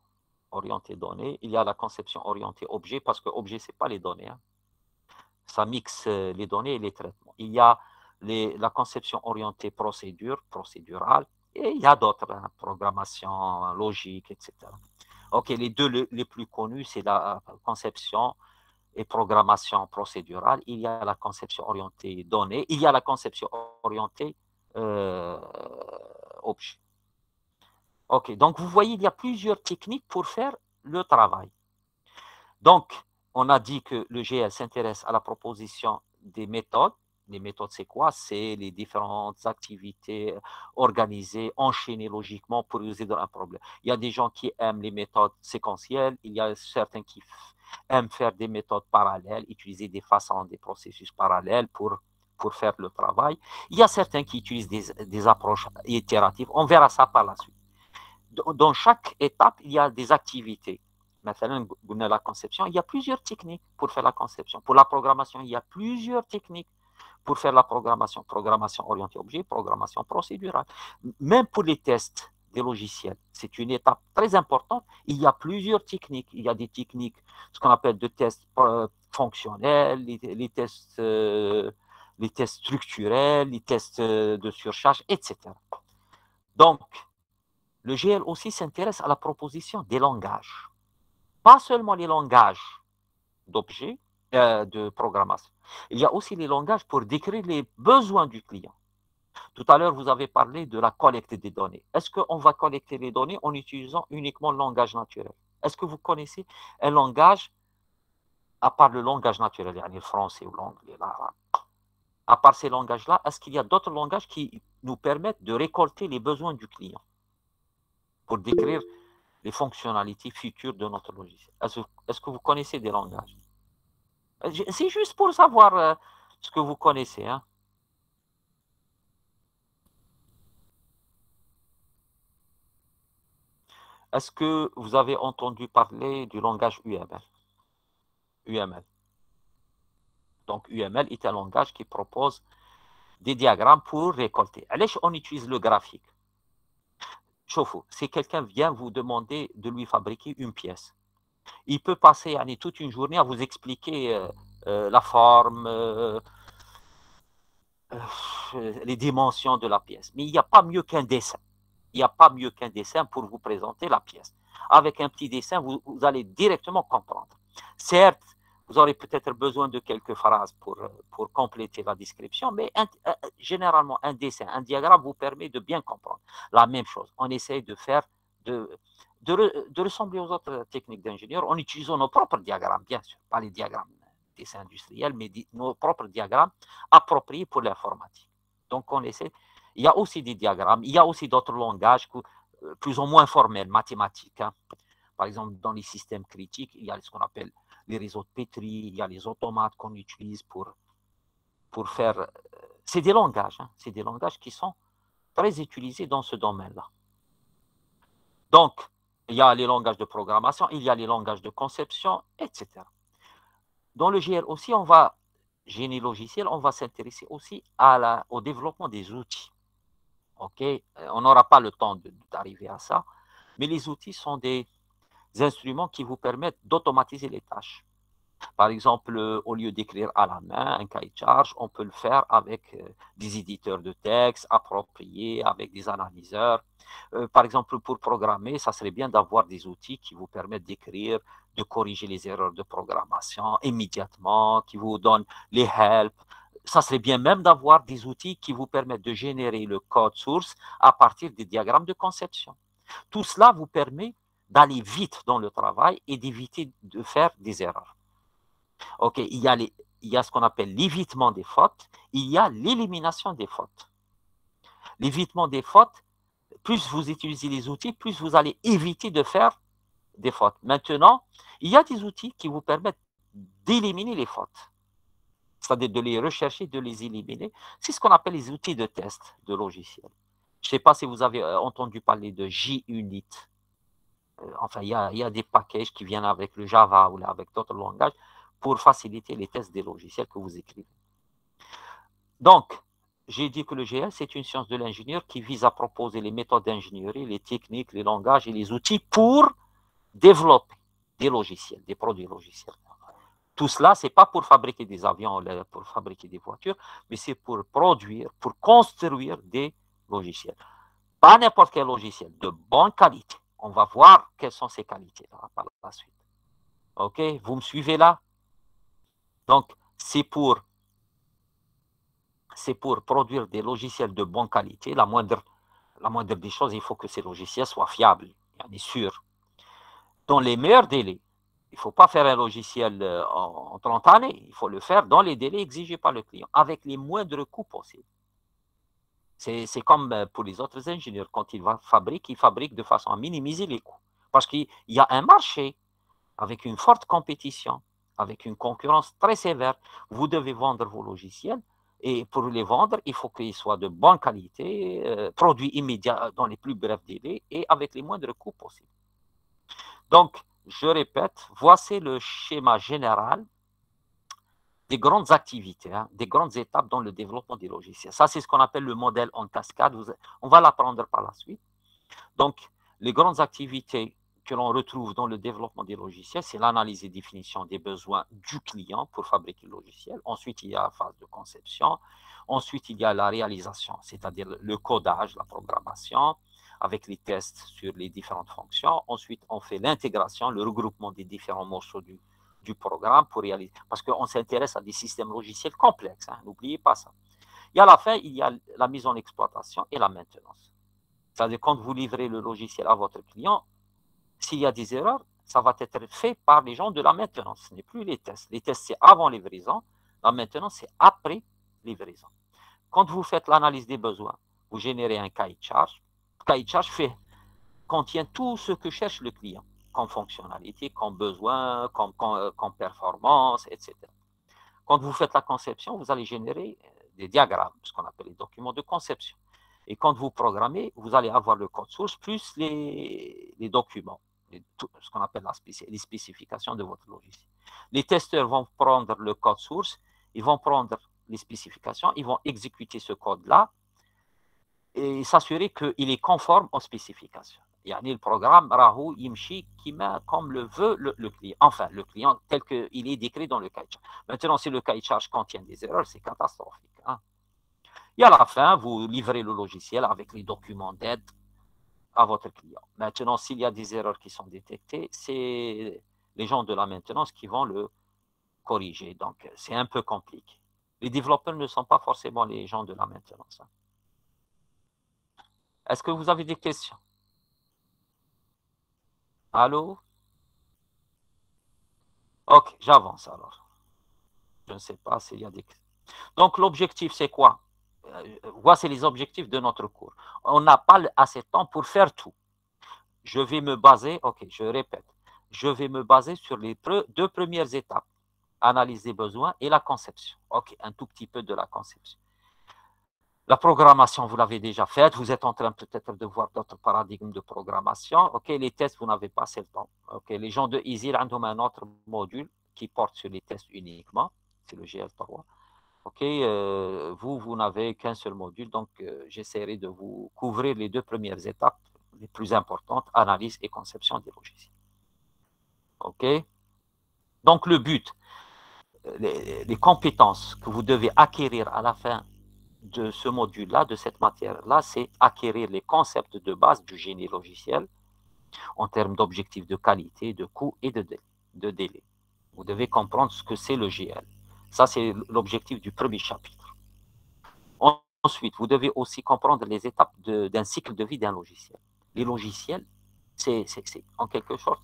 Il y a la conception orientée objet, parce que objet, ce n'est pas les données. Hein. Ça mixe les données et les traitements. Il y a la conception orientée procédurale, et il y a d'autres, hein, programmation logique, etc. OK, les deux les plus connus, c'est la conception et programmation procédurale. Il y a la conception orientée données, il y a la conception orientée objet. OK, donc vous voyez, il y a plusieurs techniques pour faire le travail. Donc, on a dit que le GL s'intéresse à la proposition des méthodes. Les méthodes, c'est quoi? C'est les différentes activités organisées, enchaînées logiquement pour résoudre un problème. Il y a des gens qui aiment les méthodes séquentielles, il y a certains qui aiment faire des méthodes parallèles, utiliser des façons, des processus parallèles pour faire le travail. Il y a certains qui utilisent des approches itératives. On verra ça par la suite. Dans chaque étape, il y a des activités. Maintenant, la conception, il y a plusieurs techniques pour faire la conception. Pour la programmation, il y a plusieurs techniques pour faire la programmation. Programmation orientée objet, programmation procédurale. Même pour les tests des logiciels, c'est une étape très importante. Il y a plusieurs techniques. Il y a des techniques, ce qu'on appelle de tests fonctionnels, les tests structurels, les tests de surcharge, etc. Donc, le GL aussi s'intéresse à la proposition des langages. Pas seulement les langages d'objets, de programmation. Il y a aussi les langages pour décrire les besoins du client. Tout à l'heure, vous avez parlé de la collecte des données. Est-ce qu'on va collecter les données en utilisant uniquement le langage naturel? Est-ce que vous connaissez un langage, à part le langage naturel, le français ou l'anglais, l'arabe? À part ces langages-là, est-ce qu'il y a d'autres langages qui nous permettent de récolter les besoins du client pour décrire les fonctionnalités futures de notre logiciel? Est-ce que vous connaissez des langages? C'est juste pour savoir ce que vous connaissez. Hein. Est-ce que vous avez entendu parler du langage UML? UML. Donc, UML est un langage qui propose des diagrammes pour récolter. Allez, on utilise le graphique. Chauffe, si quelqu'un vient vous demander de lui fabriquer une pièce, il peut passer toute une journée à vous expliquer la forme, les dimensions de la pièce. Mais il n'y a pas mieux qu'un dessin. Il n'y a pas mieux qu'un dessin pour vous présenter la pièce. Avec un petit dessin, vous allez directement comprendre. Certes, vous aurez peut-être besoin de quelques phrases pour compléter la description, mais généralement, un dessin, un diagramme vous permet de bien comprendre. La même chose, on essaye de faire, de ressembler aux autres techniques d'ingénieurs en utilisant nos propres diagrammes, bien sûr, pas les diagrammes dessins industriels, mais nos propres diagrammes appropriés pour l'informatique. Donc, on essaie. Il y a aussi des diagrammes, il y a aussi d'autres langages plus ou moins formels, mathématiques. Hein. Par exemple, dans les systèmes critiques, il y a ce qu'on appelle les réseaux de Petri, il y a les automates qu'on utilise pour faire... C'est des langages, hein, c'est des langages qui sont très utilisés dans ce domaine-là. Donc, il y a les langages de programmation, il y a les langages de conception, etc. Dans le GL aussi, génie logiciel, on va s'intéresser aussi au développement des outils. OK? On n'aura pas le temps d'arriver à ça, mais les outils sont des instruments qui vous permettent d'automatiser les tâches. Par exemple, au lieu d'écrire à la main un cahier de charge, on peut le faire avec des éditeurs de texte appropriés, avec des analyseurs. Par exemple, pour programmer, ça serait bien d'avoir des outils qui vous permettent d'écrire, de corriger les erreurs de programmation immédiatement, qui vous donnent les help. Ça serait bien même d'avoir des outils qui vous permettent de générer le code source à partir des diagrammes de conception. Tout cela vous permet d'aller vite dans le travail et d'éviter de faire des erreurs. OK, il y a ce qu'on appelle l'évitement des fautes, il y a l'élimination des fautes. L'évitement des fautes, plus vous utilisez les outils, plus vous allez éviter de faire des fautes. Maintenant, il y a des outils qui vous permettent d'éliminer les fautes, c'est-à-dire de les rechercher, de les éliminer. C'est ce qu'on appelle les outils de test de logiciels. Je ne sais pas si vous avez entendu parler de JUnit. Enfin, il y a des packages qui viennent avec le Java ou avec d'autres langages pour faciliter les tests des logiciels que vous écrivez. Donc, j'ai dit que le GL, c'est une science de l'ingénieur qui vise à proposer les méthodes d'ingénierie, les techniques, les langages et les outils pour développer des logiciels, des produits logiciels. Tout cela, ce n'est pas pour fabriquer des avions, pour fabriquer des voitures, mais c'est pour produire, pour construire des logiciels. Pas n'importe quel logiciel, de bonne qualité. On va voir quelles sont ces qualités par la suite. OK, vous me suivez là? Donc, c'est pour produire des logiciels de bonne qualité. La moindre des choses, il faut que ces logiciels soient fiables, bien sûr. Dans les meilleurs délais. Il ne faut pas faire un logiciel en 30 années. Il faut le faire dans les délais exigés par le client, avec les moindres coûts possibles. C'est comme pour les autres ingénieurs. Quand ils fabriquent de façon à minimiser les coûts. Parce qu'il y a un marché avec une forte compétition, avec une concurrence très sévère. Vous devez vendre vos logiciels. Et pour les vendre, il faut qu'ils soient de bonne qualité, produits immédiats dans les plus brefs délais et avec les moindres coûts possibles. Donc, je répète, voici le schéma général des grandes activités, des grandes étapes dans le développement des logiciels. Ça, c'est ce qu'on appelle le modèle en cascade. On va l'apprendre par la suite. Donc, les grandes activités que l'on retrouve dans le développement des logiciels, c'est l'analyse et définition des besoins du client pour fabriquer le logiciel. Ensuite, il y a la phase de conception. Ensuite, il y a la réalisation, c'est-à-dire le codage, la programmation, avec les tests sur les différentes fonctions. Ensuite, on fait l'intégration, le regroupement des différents morceaux du programme pour réaliser. Parce qu'on s'intéresse à des systèmes logiciels complexes, n'oubliez pas ça. Et à la fin, il y a la mise en exploitation et la maintenance. C'est-à-dire quand vous livrez le logiciel à votre client, s'il y a des erreurs, ça va être fait par les gens de la maintenance. Ce n'est plus les tests. Les tests, c'est avant livraison. La maintenance, c'est après livraison. Quand vous faites l'analyse des besoins, vous générez un cahier de charge. Le cahier de charge contient tout ce que cherche le client, comme fonctionnalité, comme besoin, comme performance, etc. Quand vous faites la conception, vous allez générer des diagrammes, ce qu'on appelle les documents de conception. Et quand vous programmez, vous allez avoir le code source plus les documents, ce qu'on appelle les spécifications de votre logiciel. Les testeurs vont prendre le code source, ils vont prendre les spécifications, ils vont exécuter ce code-là et s'assurer qu'il est conforme aux spécifications. Yani le programme Rahou Yimchi qui met comme le veut le client. Enfin, le client tel qu'il est décrit dans le cahier de charge. Maintenant, si le cahier de charge contient des erreurs, c'est catastrophique. Et à la fin, vous livrez le logiciel avec les documents d'aide à votre client. Maintenant, s'il y a des erreurs qui sont détectées, c'est les gens de la maintenance qui vont le corriger. Donc, c'est un peu compliqué. Les développeurs ne sont pas forcément les gens de la maintenance. Est-ce que vous avez des questions? Allô? Ok, j'avance alors. Je ne sais pas s'il y a des questions. Donc, l'objectif, c'est quoi? Voici les objectifs de notre cours. On n'a pas assez de temps pour faire tout. Je vais me baser, ok, je répète, je vais me baser sur les deux premières étapes, analyse des besoins et la conception. Ok, un tout petit peu de la conception. La programmation, vous l'avez déjà faite, vous êtes en train peut-être de voir d'autres paradigmes de programmation. Ok, les tests, vous n'avez pas assez de temps. Ok, les gens de EASY, ils ont un autre module qui porte sur les tests uniquement, c'est le GL3. Ok, vous n'avez qu'un seul module, donc j'essaierai de vous couvrir les deux premières étapes les plus importantes, analyse et conception des logiciels. Ok, donc le but, les compétences que vous devez acquérir à la fin de ce module-là, de cette matière-là, c'est acquérir les concepts de base du génie logiciel en termes d'objectifs de qualité, de coût et de délai. Vous devez comprendre ce que c'est le GL. Ça, c'est l'objectif du premier chapitre. Ensuite, vous devez aussi comprendre les étapes d'un cycle de vie d'un logiciel. Les logiciels, c'est en quelque sorte,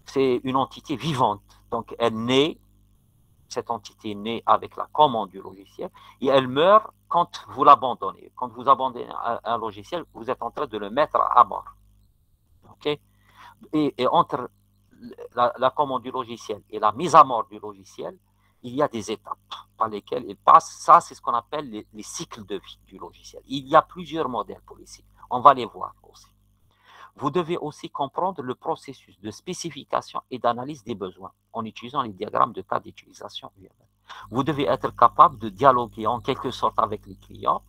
c'est une entité vivante. Donc, elle naît, cette entité naît avec la commande du logiciel et elle meurt quand vous l'abandonnez. Quand vous abandonnez un logiciel, vous êtes en train de le mettre à mort. OK? Et entre la commande du logiciel et la mise à mort du logiciel, il y a des étapes par lesquelles il passe. Ça, c'est ce qu'on appelle les cycles de vie du logiciel. Il y a plusieurs modèles pour les cycles. On va les voir aussi. Vous devez aussi comprendre le processus de spécification et d'analyse des besoins en utilisant les diagrammes de cas d'utilisation UML. Vous devez être capable de dialoguer en quelque sorte avec les clients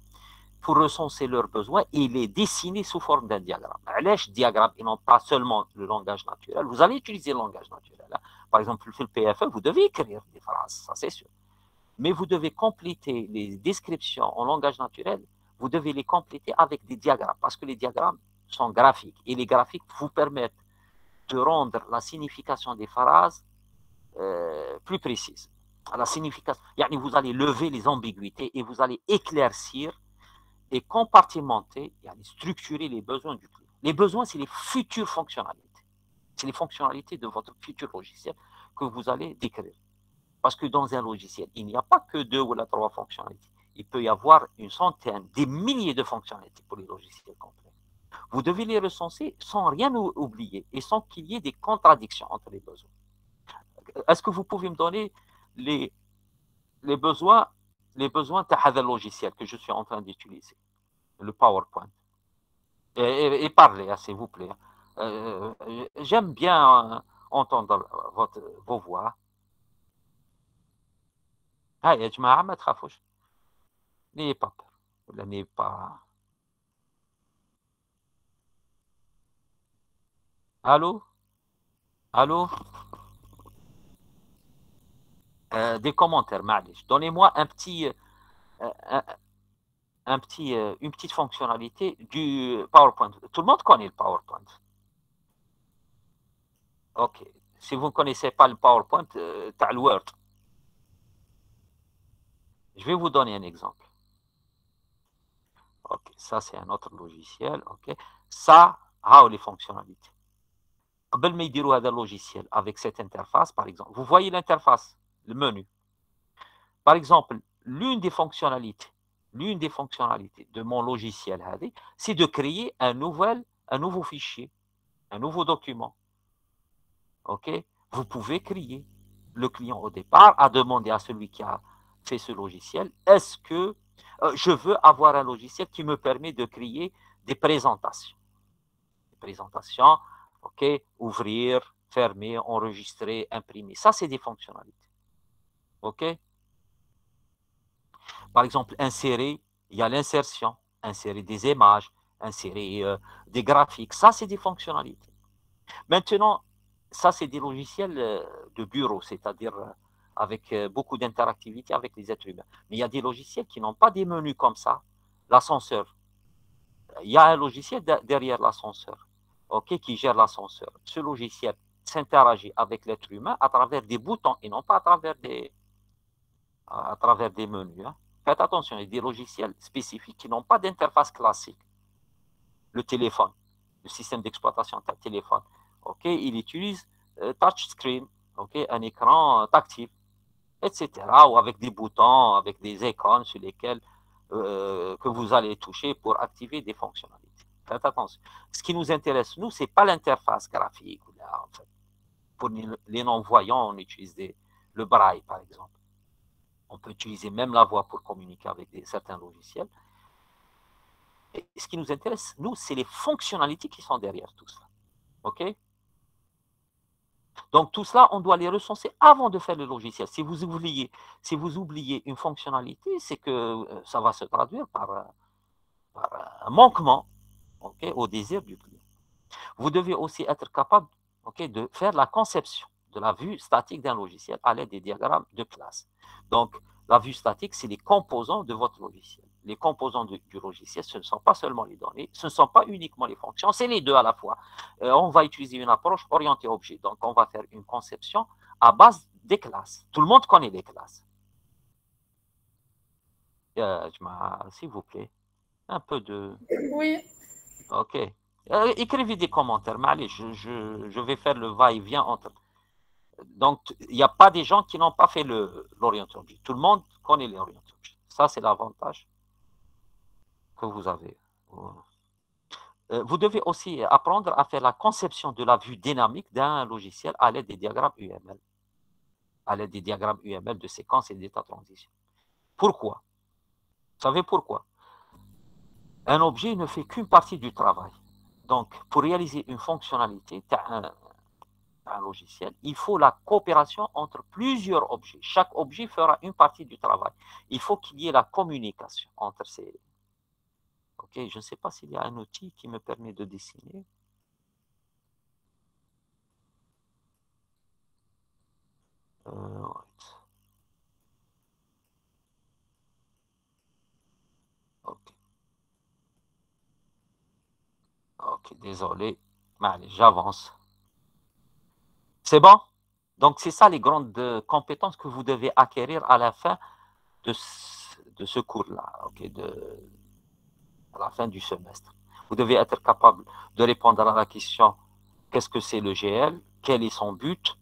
pour recenser leurs besoins et les dessiner sous forme d'un diagramme. Les diagrammes, et non pas seulement le langage naturel. Vous allez utiliser le langage naturel. Hein. Par exemple, le PFE, vous devez écrire des phrases, ça c'est sûr. Mais vous devez compléter les descriptions en langage naturel, vous devez les compléter avec des diagrammes, parce que les diagrammes sont graphiques, et les graphiques vous permettent de rendre la signification des phrases plus précise. La signification, vous allez lever les ambiguïtés et vous allez éclaircir et compartimenter, structurer les besoins du client. Les besoins, c'est les futures fonctionnalités. C'est les fonctionnalités de votre futur logiciel que vous allez décrire. Parce que dans un logiciel, il n'y a pas que 2 ou 3 fonctionnalités. Il peut y avoir une centaine, des milliers de fonctionnalités pour les logiciels complets. Vous devez les recenser sans rien oublier et sans qu'il y ait des contradictions entre les besoins. Est-ce que vous pouvez me donner les besoins de logiciel que je suis en train d'utiliser, le PowerPoint, et parlez, s'il vous plaît. J'aime bien entendre vos voix. يا جماعة ما تخافوش. N'ayez pas peur. N'ayez pas. Allô? Allô? Des commentaires, معليش. Donnez-moi une petite fonctionnalité du PowerPoint. Tout le monde connaît le PowerPoint. Ok. Si vous ne connaissez pas le PowerPoint, t'as le Word. Je vais vous donner un exemple. Ok, ça c'est un autre logiciel. Ok, ça a les fonctionnalités. قبل ما يديروا هذا logiciel avec cette interface, par exemple, vous voyez l'interface, le menu. Par exemple, l'une des fonctionnalités de mon logiciel, c'est de créer un nouveau fichier, un nouveau document. Ok, vous pouvez créer. Le client au départ a demandé à celui qui a fait ce logiciel, est-ce que je veux avoir un logiciel qui me permet de créer des présentations. Des présentations, ok, ouvrir, fermer, enregistrer, imprimer. Ça, c'est des fonctionnalités. Ok. Par exemple, insérer, il y a l'insertion, insérer des images, insérer des graphiques. Ça, c'est des fonctionnalités. Maintenant, ça, c'est des logiciels de bureau, c'est-à-dire avec beaucoup d'interactivité avec les êtres humains. Mais il y a des logiciels qui n'ont pas des menus comme ça. L'ascenseur. Il y a un logiciel derrière l'ascenseur, ok, qui gère l'ascenseur. Ce logiciel s'interagit avec l'être humain à travers des boutons et non pas à travers des menus. Hein. Faites attention, il y a des logiciels spécifiques qui n'ont pas d'interface classique. Le téléphone, le système d'exploitation de téléphone, ok, il utilise touchscreen, ok, un écran tactile, etc. Ou avec des boutons, avec des écrans sur lesquels que vous allez toucher pour activer des fonctionnalités. Faites attention. Ce qui nous intéresse, nous, ce n'est pas l'interface graphique. Là, en fait. Pour les non-voyants, on utilise le braille, par exemple. On peut utiliser même la voix pour communiquer avec certains logiciels. Et ce qui nous intéresse, nous, c'est les fonctionnalités qui sont derrière tout ça. OK? Donc, tout cela, on doit les recenser avant de faire le logiciel. Si vous oubliez une fonctionnalité, c'est que ça va se traduire par un manquement, okay, au désir du client. Vous devez aussi être capable, okay, de faire la conception de la vue statique d'un logiciel à l'aide des diagrammes de classe. Donc, la vue statique, c'est les composants de votre logiciel. Les composants du logiciel, ce ne sont pas seulement les données, ce ne sont pas uniquement les fonctions, c'est les deux à la fois. On va utiliser une approche orientée objet. Donc, on va faire une conception à base des classes. Tout le monde connaît les classes. S'il vous plaît, un peu de... Oui. Ok. Écrivez des commentaires. Mais allez, je vais faire le va-et-vient entre... Donc, il n'y a pas des gens qui n'ont pas fait l'orienté objet. Tout le monde connaît l'orienté objet. Ça, c'est l'avantage que vous avez. Vous devez aussi apprendre à faire la conception de la vue dynamique d'un logiciel à l'aide des diagrammes UML. À l'aide des diagrammes UML de séquences et d'état de transition. Pourquoi? Vous savez pourquoi? Un objet ne fait qu'une partie du travail. Donc, pour réaliser une fonctionnalité, tu as un logiciel, il faut la coopération entre plusieurs objets. Chaque objet fera une partie du travail. Il faut qu'il y ait la communication entre ces... Ok, je ne sais pas s'il y a un outil qui me permet de dessiner. Ouais. Ok, ok, désolé. Allez, j'avance. C'est bon? Donc, c'est ça les grandes compétences que vous devez acquérir à la fin de ce cours-là, okay, à la fin du semestre. Vous devez être capable de répondre à la question qu'est-ce que c'est le GL, quel est son but.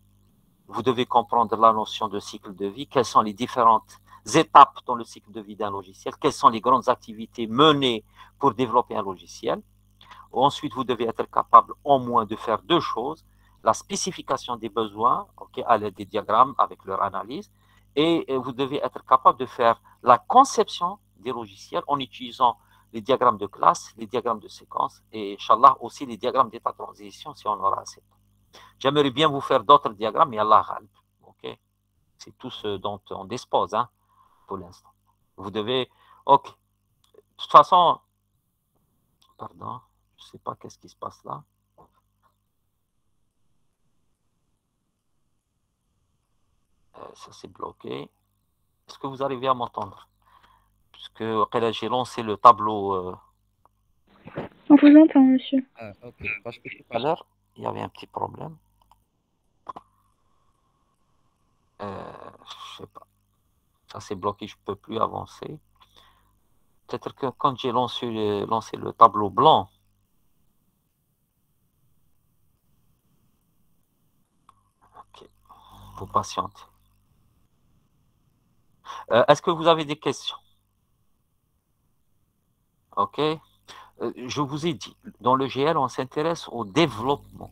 Vous devez comprendre la notion de cycle de vie, quelles sont les différentes étapes dans le cycle de vie d'un logiciel, quelles sont les grandes activités menées pour développer un logiciel. Ensuite, vous devez être capable au moins de faire deux choses, la spécification des besoins, okay, à l'aide des diagrammes avec leur analyse, et vous devez être capable de faire la conception des logiciels en utilisant les diagrammes de classe, les diagrammes de séquence et, Inch'Allah, aussi les diagrammes d'état de transition si on aura assez. J'aimerais bien vous faire d'autres diagrammes, mais Allah ghalb. Okay? C'est tout ce dont on dispose hein, pour l'instant. Vous devez... Ok. De toute façon... Pardon, je ne sais pas qu'est-ce qui se passe là. Ça c'est bloqué. Est-ce que vous arrivez à m'entendre? Puisque j'ai lancé le tableau. On vous entend, monsieur. Ok. Parce que tout à l'heure, il y avait un petit problème. Je ne sais pas. Ça c'est bloqué, je ne peux plus avancer. Peut-être que quand j'ai lancé le tableau blanc, ok, vous patientez. Est-ce que vous avez des questions? Ok. Je vous ai dit, dans le GL, on s'intéresse au développement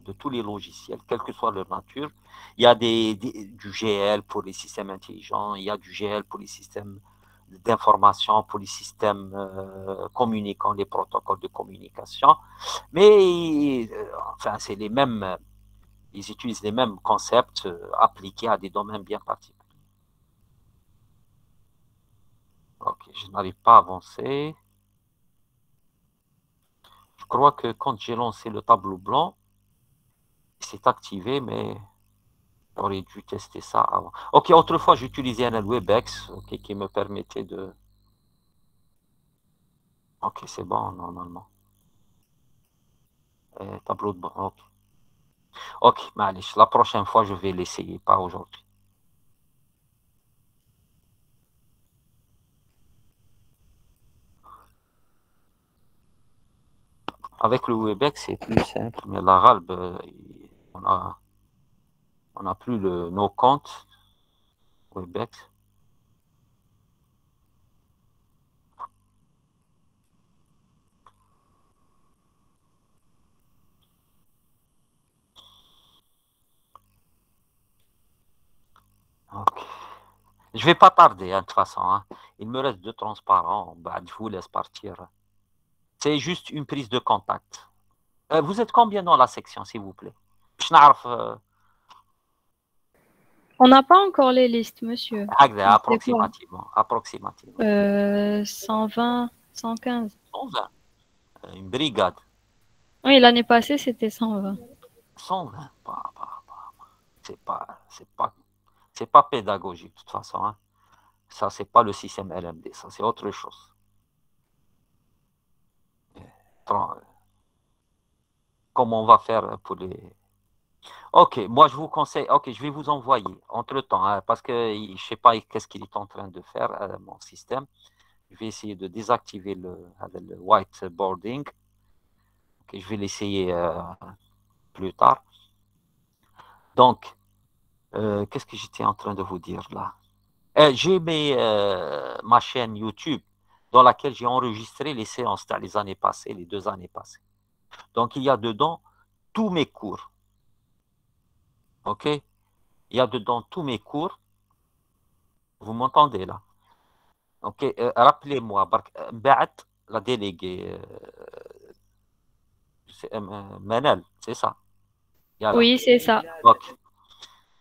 de tous les logiciels, quelle que soit leur nature. Il y a du GL pour les systèmes intelligents, il y a du GL pour les systèmes d'information, pour les systèmes communicants, les protocoles de communication. Mais, enfin, c'est les mêmes, ils utilisent les mêmes concepts appliqués à des domaines bien particuliers. Ok, je n'arrive pas à avancer. Je crois que quand j'ai lancé le tableau blanc, il s'est activé, mais j'aurais dû tester ça avant. Ok, autrefois, j'utilisais un WebEx okay, qui me permettait de... Ok, c'est bon, normalement. Tableau de bord, ok. Ok, معلش, la prochaine fois, je vais l'essayer, pas aujourd'hui. Avec le WebEx, c'est plus simple, mais la RALB, on n'a plus nos comptes WebEx. Ok. Je ne vais pas tarder, hein, de toute façon. Hein. Il me reste 2 transparents. Bah, je vous laisse partir. C'est juste une prise de contact. Vous êtes combien dans la section, s'il vous plaît? Je n'arrive, On n'a pas encore les listes, monsieur. approximativement. 120, 115. 120. Une brigade. Oui, l'année passée, c'était 120. 120. C'est pas pédagogique, de toute façon. Hein. Ça, c'est pas le système LMD. Ça, c'est autre chose. Comment on va faire pour les... Ok, moi, je vous conseille... Ok, je vais vous envoyer, entre-temps, hein, parce que je ne sais pas qu'est-ce qu'il est en train de faire, mon système. Je vais essayer de désactiver le whiteboarding. Okay, je vais l'essayer plus tard. Donc, qu'est-ce que j'étais en train de vous dire là? J'ai ma chaîne YouTube dans laquelle j'ai enregistré les séances les années passées, les 2 années passées. Donc, il y a dedans tous mes cours. OK? Il y a dedans tous mes cours. Vous m'entendez là? OK? Rappelez-moi, la déléguée, Manel, c'est ça? Yalla. Oui, c'est ça.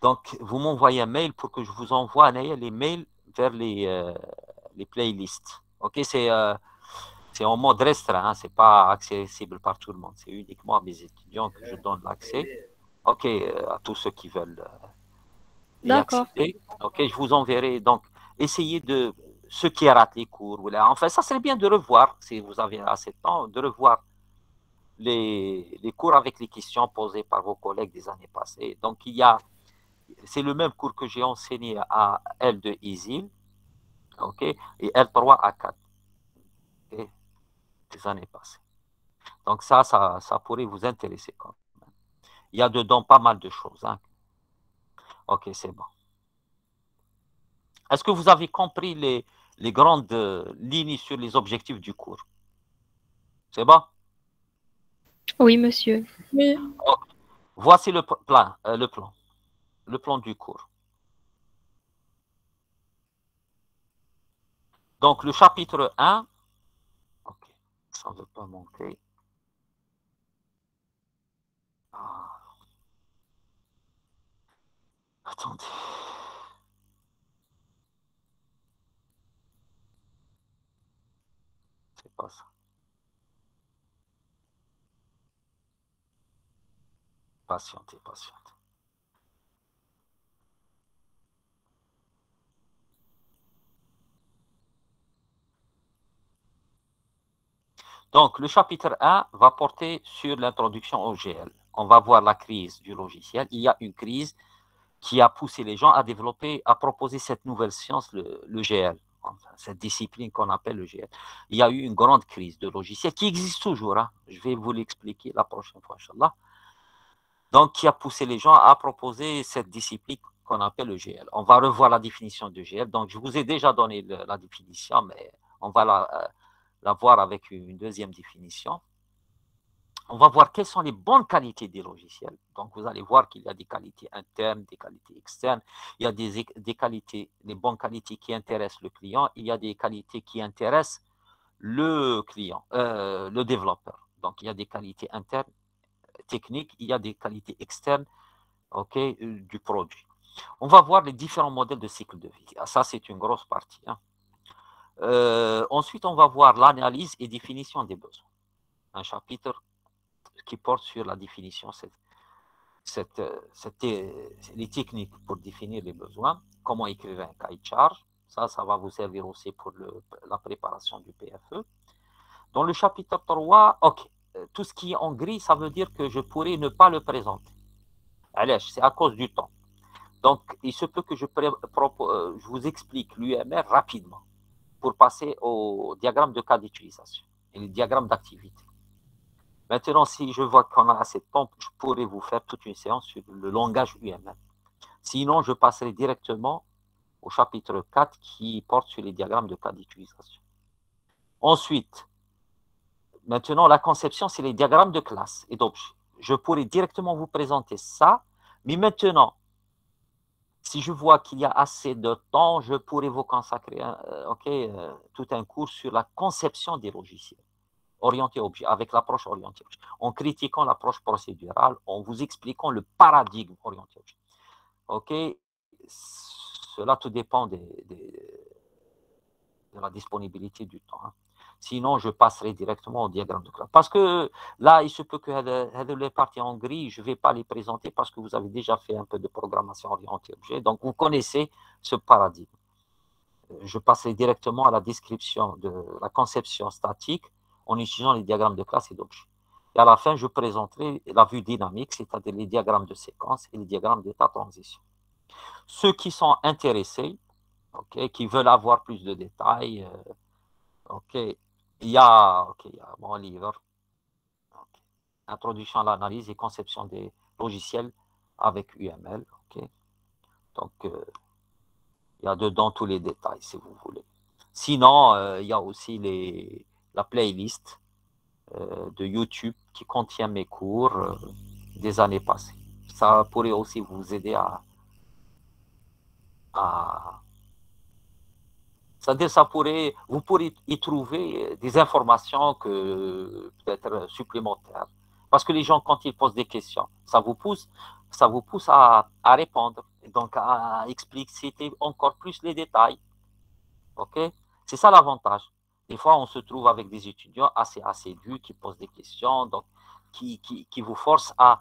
Donc, vous m'envoyez un mail pour que je vous envoie les mails vers les playlists. OK, c'est en mode restreint, ce n'est pas accessible par tout le monde. C'est uniquement à mes étudiants que je donne l'accès. OK, à tous ceux qui veulent y D'accord. accéder. OK, je vous enverrai. Donc, essayez de, ceux qui ratent les cours, enfin, ça serait bien de revoir, si vous avez assez de temps, de revoir les cours avec les questions posées par vos collègues des années passées. Donc, c'est le même cours que j'ai enseigné à L2 ISIL, OK, et L3 à 4, okay, des années passées. Donc, ça pourrait vous intéresser quand même. Il y a dedans pas mal de choses. Hein. OK, c'est bon. Est-ce que vous avez compris les grandes lignes sur les objectifs du cours? C'est bon? Oui, monsieur. Oui. Okay. Voici le plan du cours. Donc, le chapitre 1, OK, ça ne veut pas manquer. Ah. Attendez. C'est pas ça. Patientez. Donc, le chapitre 1 va porter sur l'introduction au GL. On va voir la crise du logiciel. Il y a une crise qui a poussé les gens à développer, à proposer cette nouvelle science, le GL, enfin, cette discipline qu'on appelle le GL. Il y a eu une grande crise de logiciel qui existe toujours. Hein. Je vais vous l'expliquer la prochaine fois, Inch'Allah. Donc, qui a poussé les gens à proposer cette discipline qu'on appelle le GL. On va revoir la définition du GL. Donc, je vous ai déjà donné la définition, mais on va la voir avec une deuxième définition. On va voir quelles sont les bonnes qualités des logiciels. Donc, vous allez voir qu'il y a des qualités internes, des qualités externes. Il y a des qualités, les bonnes qualités qui intéressent le client. Il y a des qualités qui intéressent le client, le développeur. Donc, il y a des qualités internes, techniques. Il y a des qualités externes, okay, du produit. On va voir les différents modèles de cycle de vie. Ça, c'est une grosse partie. Hein. Ensuite, on va voir l'analyse et définition des besoins. Un chapitre qui porte sur la définition, les techniques pour définir les besoins, comment écrire un cahier de charge. Ça va vous servir aussi pour la préparation du PFE. Dans le chapitre 3, OK, tout ce qui est en gris, ça veut dire que je pourrais ne pas le présenter. Allez, c'est à cause du temps. Donc, il se peut que je vous explique l'UMR rapidement pour passer au diagramme de cas d'utilisation et le diagramme d'activité. Maintenant, si je vois qu'on a assez de temps, je pourrais vous faire toute une séance sur le langage UML. Sinon, je passerai directement au chapitre 4 qui porte sur les diagrammes de cas d'utilisation. Ensuite, maintenant, la conception, c'est les diagrammes de classe et d'objets. Je pourrais directement vous présenter ça, mais maintenant, si je vois qu'il y a assez de temps, je pourrais vous consacrer tout un cours sur la conception des logiciels. Orienté objet, avec l'approche orientée objet, en critiquant l'approche procédurale, en vous expliquant le paradigme orienté objet. OK? Cela tout dépend de la disponibilité du temps. Hein. Sinon, je passerai directement au diagramme de classe. Parce que là, il se peut que les parties en gris, je ne vais pas les présenter parce que vous avez déjà fait un peu de programmation orientée objet. Donc, vous connaissez ce paradigme. Je passerai directement à la description de la conception statique en utilisant les diagrammes de classe et d'objet. Et à la fin, je présenterai la vue dynamique, c'est-à-dire les diagrammes de séquence et les diagrammes d'état transition. Ceux qui sont intéressés, qui veulent avoir plus de détails, il y a mon livre, Introduction à l'analyse et conception des logiciels avec UML. Donc, il y a dedans tous les détails, si vous voulez. Sinon, il y a aussi la playlist de YouTube qui contient mes cours des années passées. Ça pourrait aussi vous aider c'est-à-dire, vous pourrez y trouver des informations peut-être supplémentaires. Parce que les gens, quand ils posent des questions, ça vous pousse à répondre, donc à expliciter encore plus les détails. OK? C'est ça l'avantage. Des fois, on se trouve avec des étudiants assez assidus qui posent des questions, donc qui vous forcent à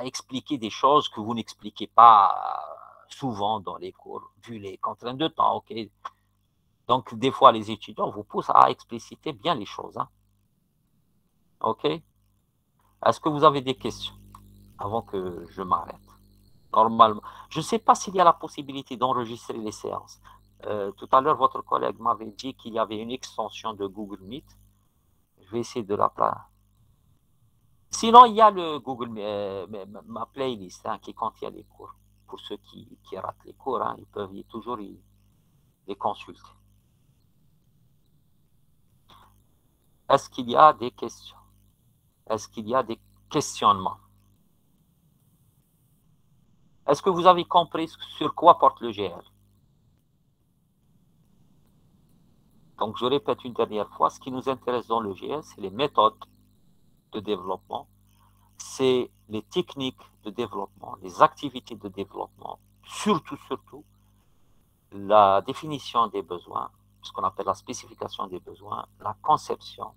expliquer des choses que vous n'expliquez pas souvent dans les cours, vu les contraintes de temps. OK? Donc, des fois, les étudiants vous poussent à expliciter bien les choses. Hein. OK? Est-ce que vous avez des questions avant que je m'arrête? Normalement, je ne sais pas s'il y a la possibilité d'enregistrer les séances. Tout à l'heure, votre collègue m'avait dit qu'il y avait une extension de Google Meet. Je vais essayer de la placer. Sinon, il y a le Google, ma playlist hein, qui contient les cours. Pour ceux qui ratent les cours, hein, ils peuvent toujours les consulter. Est-ce qu'il y a des questions? Est-ce qu'il y a des questionnements? Est-ce que vous avez compris sur quoi porte le GL? Donc, je répète une dernière fois, ce qui nous intéresse dans le GL, c'est les méthodes de développement, c'est les techniques de développement, les activités de développement, surtout, la définition des besoins, ce qu'on appelle la spécification des besoins, la conception.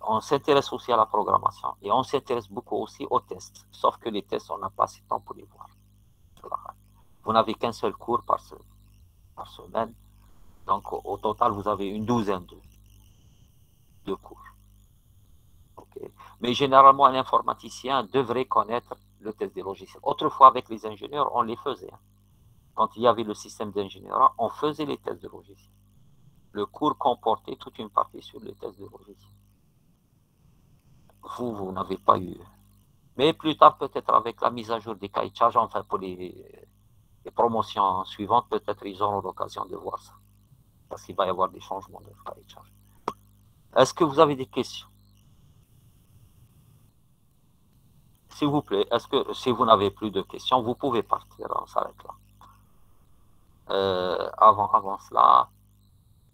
On s'intéresse aussi à la programmation et on s'intéresse beaucoup aussi aux tests, sauf que les tests, on n'a pas assez de temps pour les voir. Vous n'avez qu'un seul cours par semaine, donc au total, vous avez une douzaine de cours. Okay. Mais généralement, un informaticien devrait connaître le test des logiciels. Autrefois, avec les ingénieurs, on les faisait. Quand il y avait le système d'ingénierie, on faisait les tests de logiciels. Le cours comportait toute une partie sur les tests de logiciels. Vous n'avez pas eu. Mais plus tard, peut-être avec la mise à jour des cahiers de charge, enfin pour les promotions suivantes, peut-être ils auront l'occasion de voir ça. Parce qu'il va y avoir des changements de cahiers de charge. Est-ce que vous avez des questions? S'il vous plaît, est-ce que si vous n'avez plus de questions, vous pouvez partir, on s'arrête là. Avant cela,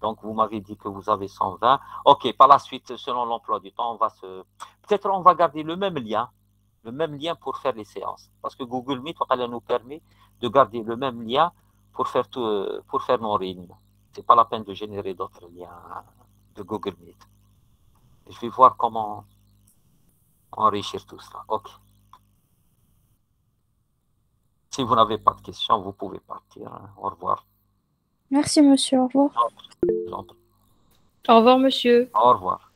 donc vous m'avez dit que vous avez 120. Ok, par la suite, selon l'emploi du temps, peut-être on va garder le même lien pour faire les séances. Parce que Google Meet, nous permet de garder le même lien pour faire nos réunions. Ce n'est pas la peine de générer d'autres liens de Google Meet. Je vais voir comment enrichir tout cela. Ok. Si vous n'avez pas de questions, vous pouvez partir. Au revoir. Merci, monsieur. Au revoir. J'entends. Au revoir, monsieur. Au revoir.